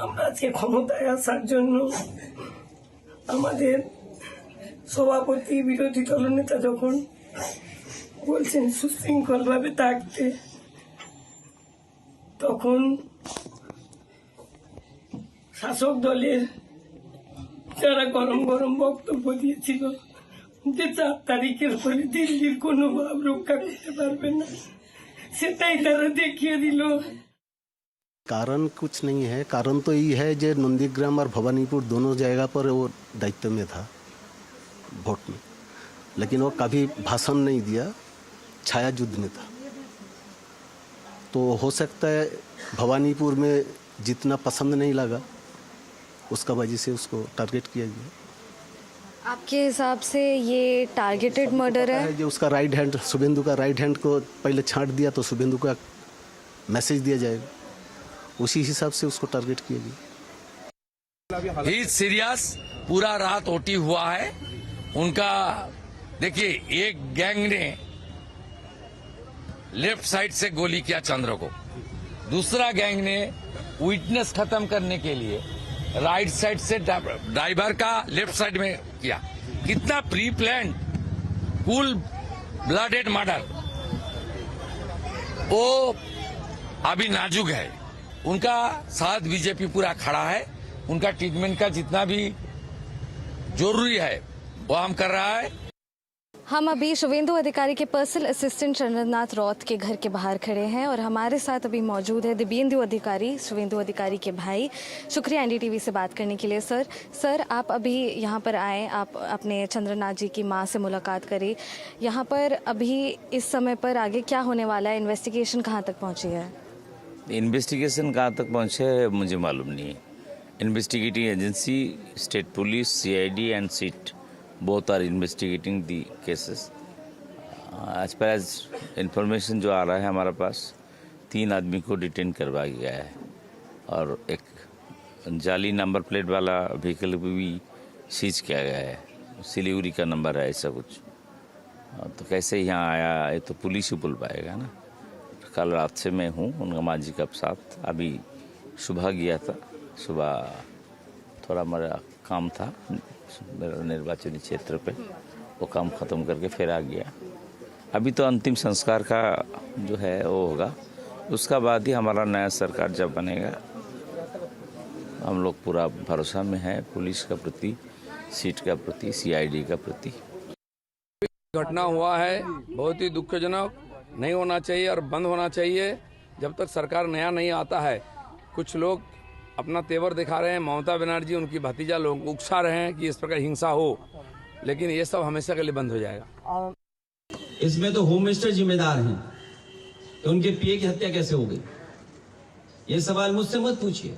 আমরা আজকে ক্ষমতায় আসার জন্য আমাদের সভাপতি বিরোধী দলনেতা যখন বলছেন সুশৃঙ্খলভাবে থাকতে, তখন শাসক দলের যারা গরম গরম বক্তব্য দিয়েছিল যে 4 তারিখের পরে দিল্লির কোনো ভাব রক্ষা করতে পারবে না, সেটাই তারা দেখিয়ে দিল। कारण कुछ नहीं है। कारण तो ये है जो नंदीग्राम और भवानीपुर दोनों जगह पर वो दायित्व में था वोट में, लेकिन वो कभी भाषण नहीं दिया, छाया युद्ध में था। तो हो सकता है भवानीपुर में जितना पसंद नहीं लगा, उसका वजह से उसको टारगेट किया गया। आपके हिसाब से ये टारगेटेड मर्डर है? जो उसका राइट हैंड, शुभेंदु का राइट हैंड को पहले छांट दिया तो शुभेंदु का मैसेज दिया जाएगा, उसी हिसाब से उसको टारगेट किया गया। ही सीरियस, पूरा रात ओटी हुआ है उनका। देखिए, एक गैंग ने लेफ्ट साइड से गोली किया चंद्र को, दूसरा गैंग ने विटनेस खत्म करने के लिए राइट साइड से ड्राइवर का लेफ्ट साइड में किया। कितना pre plan, cool blooded murder. वो अभी नाजुक है, उनका साथ बीजेपी पूरा खड़ा है। उनका ट्रीटमेंट का जितना भी जरूरी है वो हम कर रहा है। हम अभी शुभेंदु अधिकारी के पर्सनल असिस्टेंट चंद्रनाथ रौत के घर के बाहर खड़े हैं और हमारे साथ अभी मौजूद है दिव्येंदु अधिकारी, शुभेंदु अधिकारी के भाई। शुक्रिया एनडीटीवी से बात करने के लिए। सर आप अभी यहाँ पर आए, आप अपने चंद्रनाथ जी की माँ से मुलाकात करी। यहाँ पर अभी इस समय पर आगे क्या होने वाला है? इन्वेस्टिगेशन कहाँ तक पहुँची है? इन्वेस्टिगेशन कहाँ तक पहुँचे है मुझे मालूम नहीं है। Investigating agency, state police, CID and seat both are investigating the cases. As far as information जो आ रहा है हमारे पास, 3 आदमी को डिटेन करवा गया है और एक जाली नंबर प्लेट वाला व्हीकल भी सीज किया गया है। सिलीगुड़ी का नंबर है ऐसा कुछ। तो कैसे यहाँ आया ये तो पुलिस ही बोल पाएगा ना। कल रात से मैं हूँ उनका माजी के साथ। अभी सुबह गया था, सुबह थोड़ा मेरा काम था मेरा निर्वाचनी क्षेत्र पे, वो काम ख़त्म करके फिर आ गया। अभी तो अंतिम संस्कार का जो है वो होगा, उसका बाद ही हमारा नया सरकार जब बनेगा। हम लोग पूरा भरोसा में है पुलिस का प्रति, सीट का प्रति, सीआईडी का प्रति। घटना हुआ है बहुत ही दुखजनक, नहीं होना चाहिए और बंद होना चाहिए। जब तक सरकार नया नहीं आता है, कुछ लोग अपना तेवर दिखा रहे हैं। ममता बनर्जी, उनकी भतीजा लोग उकसा रहे हैं कि इस प्रकार हिंसा हो, लेकिन ये सब हमेशा के लिए बंद हो जाएगा। इसमें तो होम मिनिस्टर जिम्मेदार हैं तो उनके पीए की हत्या कैसे हो गई? ये सवाल मुझसे मत पूछिए।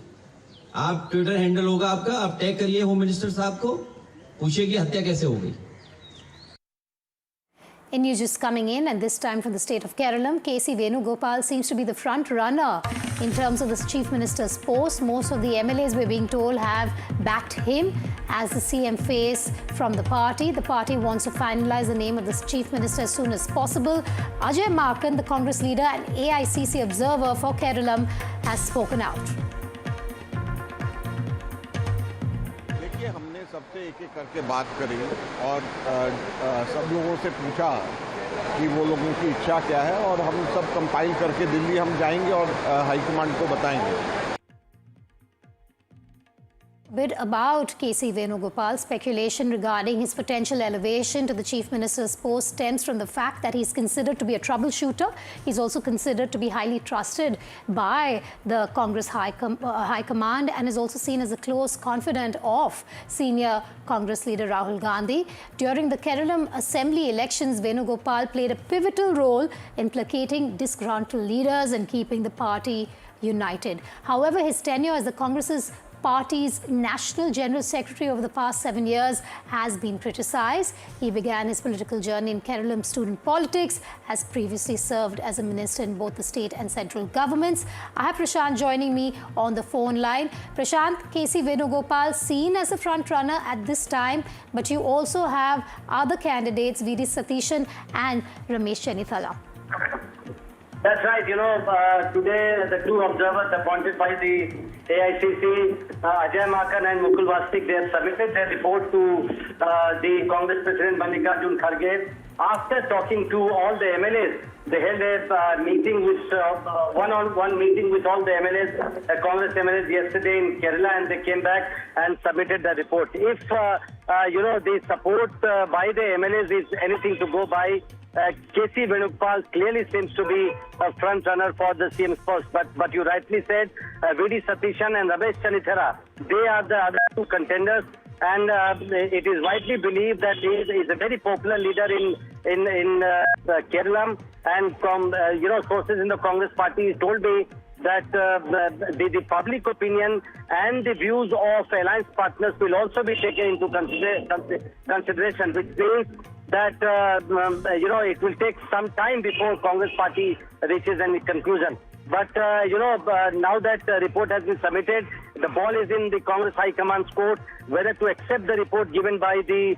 आप ट्विटर हैंडल होगा आपका, आप टैग करिए होम मिनिस्टर साहब को, पूछिए कि हत्या कैसे हो गई। In news just coming in, and this time from the state of Kerala, KC Venugopal seems to be the front runner in terms of the chief minister's post. Most of the MLAs, we're being told, have backed him as the CM face from the party. The party wants to finalize the name of the chief minister as soon as possible. Ajay Markan, the Congress leader and AICC observer for Kerala, has spoken out. सबसे एक एक करके बात करी और सब लोगों से पूछा कि वो लोगों की इच्छा क्या है, और हम सब कंपाइल करके दिल्ली हम जाएंगे और हाईकमांड को बताएंगे। Bit about KC Venugopal. Speculation regarding his potential elevation to the chief minister's post stems from the fact that he's considered to be a troubleshooter. He's also considered to be highly trusted by the Congress High Command and is also seen as a close confidant of senior Congress leader Rahul Gandhi. During the Kerala Assembly elections, Venugopal played a pivotal role in placating disgruntled leaders and keeping the party united. However, his tenure as the Congress's party's National General Secretary over the past 7 years has been criticised. He began his political journey in Kerala student politics, has previously served as a minister in both the state and central governments. I have Prashant joining me on the phone line. Prashant, KC Venugopal seen as a front runner at this time, but you also have other candidates, V.D. Satishan and Ramesh Chennithala. That's right. Today the two observers appointed by the AICC, Ajay Makan and Mukul Vastik, they have submitted their report to the Congress President Mallikarjun Kharge. After talking to all the MLAs, they held a meeting with one-on-one meeting with all the MLAs, Congress MLAs yesterday in Kerala, and they came back and submitted the report. If the support by the MLAs is anything to go by, KC Venugopal clearly seems to be a front runner for the CM's post. But you rightly said, V.D. Satishan and Ramesh Chennithala, they are the other two contenders. And it is widely believed that he is a very popular leader in Kerala. And from sources in the Congress party told me that the public opinion and the views of alliance partners will also be taken into consideration, which means that it will take some time before Congress party reaches any conclusion. But now that the report has been submitted, the ball is in the Congress High Command's court whether to accept the report given by the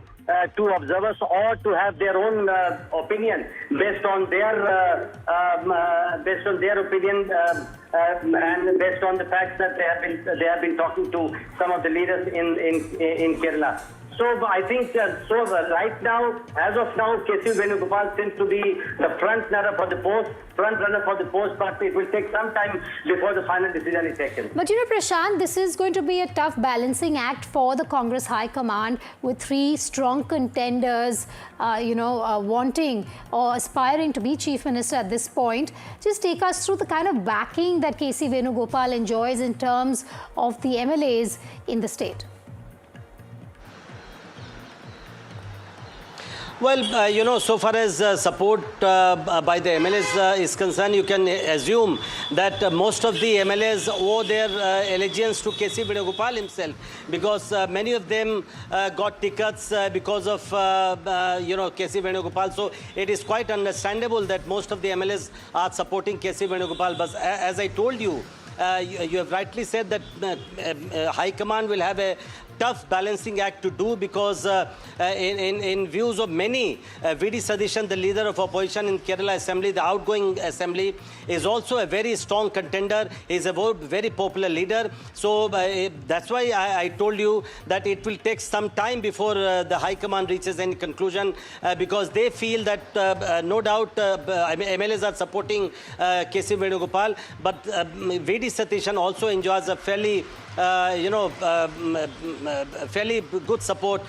two observers or to have their own opinion based on their opinion and based on the fact that they have been talking to some of the leaders in Kerala. So I think right now, as of now, KC Venugopal seems to be the front runner for the post, but it will take some time before the final decision is taken. But Prashant, this is going to be a tough balancing act for the Congress High Command with three strong contenders, wanting or aspiring to be Chief Minister at this point. Just take us through the kind of backing that KC Venugopal enjoys in terms of the MLAs in the state. Well, so far as support by the MLAs is concerned, you can assume that most of the MLAs owe their allegiance to KC Venugopal himself, because many of them got tickets because of, KC Venugopal. So it is quite understandable that most of the MLAs are supporting KC Venugopal. But as I told you, you have rightly said that High Command will have a tough balancing act to do, because in views of many, V.D. Satishan, the leader of opposition in Kerala Assembly, the outgoing Assembly, is also a very strong contender. He is a very popular leader. So that's why I told you that it will take some time before the High Command reaches any conclusion, because they feel that no doubt MLAs are supporting KC Venugopal, but V.D. Satishan also enjoys a fairly fairly good support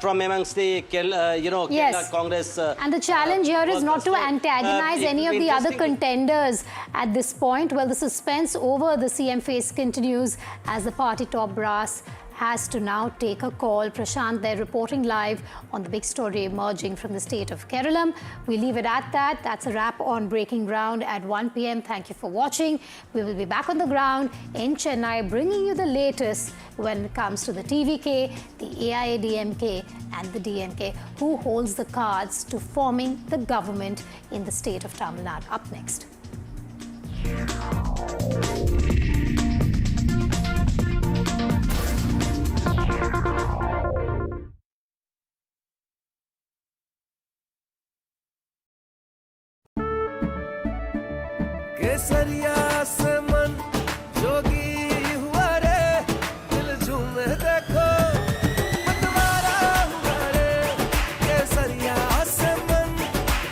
from amongst the Kerala Congress. And the challenge here is not to antagonize any of the other contenders at this point. Well, the suspense over the CM face continues as the party top brass has to now take a call. Prashant, they're reporting live on the big story emerging from the state of Kerala. We leave it at that. That's a wrap on Breaking Ground at 1 p.m. Thank you for watching. We will be back on the ground in Chennai, bringing you the latest when it comes to the TVK, the AIADMK and the DMK. Who holds the cards to forming the government in the state of Tamil Nadu? Up next. केसरिया से मन जोगी हुआ रे, दिल झूमे देखो मतवारा हुआ रे, केसरिया से मन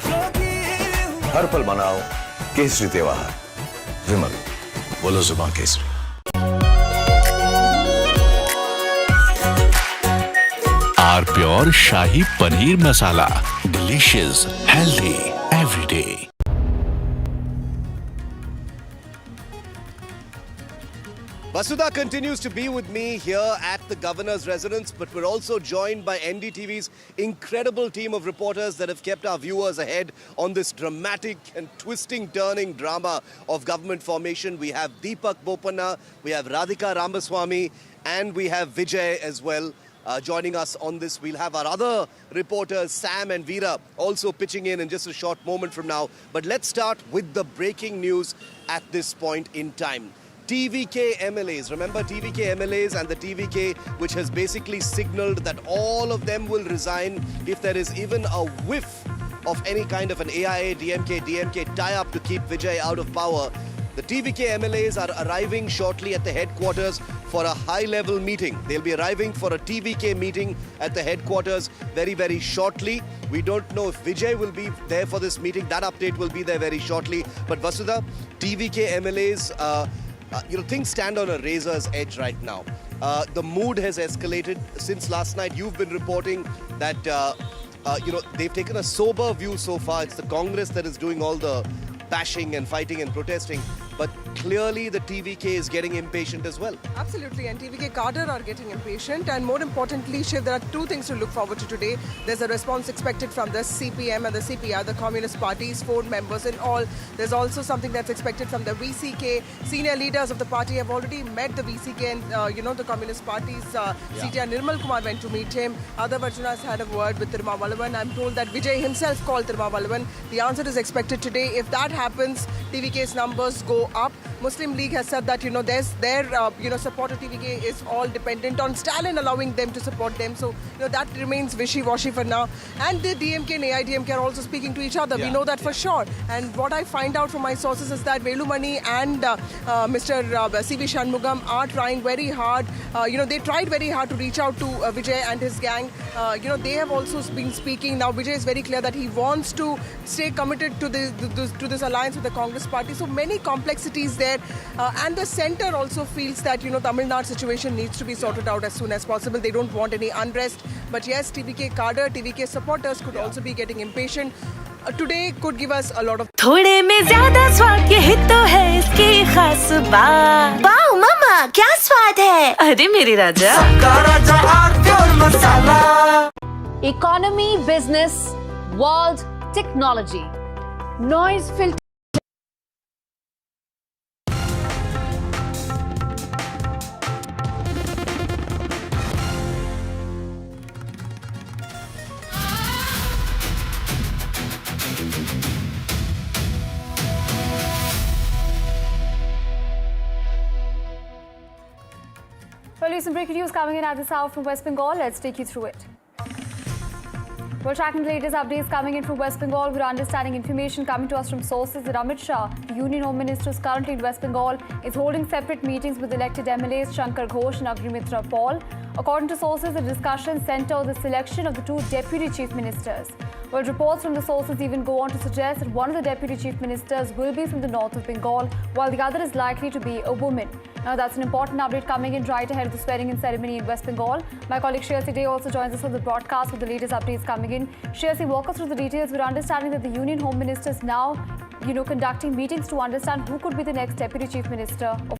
जोगी हुआ। हर पल मनाओ केसरी त्योहार, विमल बोलो जुबान केसरी। Are pure shahi paneer masala, delicious, healthy every day. Vasudha continues to be with me here at the governor's residence, but we're also joined by NDTV's incredible team of reporters that have kept our viewers ahead on this dramatic and twisting, turning drama of government formation. We have Deepak Bopanna, we have Radhika Ramaswamy, and we have Vijay as well joining us on this. We'll have our other reporters, Sam and Veera, also pitching in just a short moment from now. But let's start with the breaking news at this point in time. TVK MLAs, remember TVK MLAs and the TVK which has basically signaled that all of them will resign if there is even a whiff of any kind of an AIA, DMK tie-up to keep Vijay out of power. The TVK MLAs are arriving shortly at the headquarters for a high-level meeting. They'll be arriving for a TVK meeting at the headquarters very, very shortly. We don't know if Vijay will be there for this meeting. That update will be there very shortly. But Vasudha, TVK MLAs, things stand on a razor's edge right now. The mood has escalated since last night. You've been reporting that, they've taken a sober view so far. It's the Congress that is doing all the bashing and fighting and protesting. But clearly the TVK is getting impatient as well. Absolutely, and TVK cadre are getting impatient. And more importantly, Shiv, there are two things to look forward to today. There's a response expected from the CPM and the CPI, the Communist parties, 4 members in all. There's also something that's expected from the VCK. Senior leaders of the party have already met the VCK and, the Communist party's CTR Nirmal Kumar went to meet him. Adav Arjuna has had a word with Tirumavalavan. I'm told that Vijay himself called Tirumavalavan. The answer is expected today. If that happens, TVK's numbers go up. Muslim League has said that their support of TVK is all dependent on Stalin allowing them to support them. So that remains wishy-washy for now. And the DMK and AIDMK are also speaking to each other. We know that for sure. And what I find out from my sources is that Velumani and Mr. C.V. Shanmugam are trying very hard. They tried very hard to reach out to Vijay and his gang. They have also been speaking. Now Vijay is very clear that he wants to stay committed to this alliance with the Congress party. So many complexities there. And the centre also feels that, Tamil Nadu situation needs to be sorted out as soon as possible. They don't want any unrest. But yes, TVK cadre, TVK supporters could also be getting impatient. Today could give us a lot of... थोड़े में ज़्यादा स्वाद यही तो है इसकी खास बात। वाओ मम्मा क्या स्वाद है? अरे मेरे राजा। सबका राजा आरती और मसाला। Economy, business, world, technology, noise filter. Well, some breaking news coming in at this hour from West Bengal. Let's take you through it. We're tracking the latest updates coming in from West Bengal. We're understanding information coming to us from sources that Amit Shah, the Union Home Minister, is currently in West Bengal, is holding separate meetings with elected MLAs Shankar Ghosh and Agrimitra Paul. According to sources, the discussions centre on the selection of the 2 deputy chief ministers. Well, reports from the sources even go on to suggest that one of the deputy chief ministers will be from the north of Bengal, while the other is likely to be a woman. Now, that's an important update coming in right ahead of the swearing-in ceremony in West Bengal. My colleague Shreyasi Day also joins us on the broadcast with the latest updates coming in. Shreyasi, walk us through the details. We're understanding that the Union Home Minister is now, conducting meetings to understand who could be the next deputy chief minister of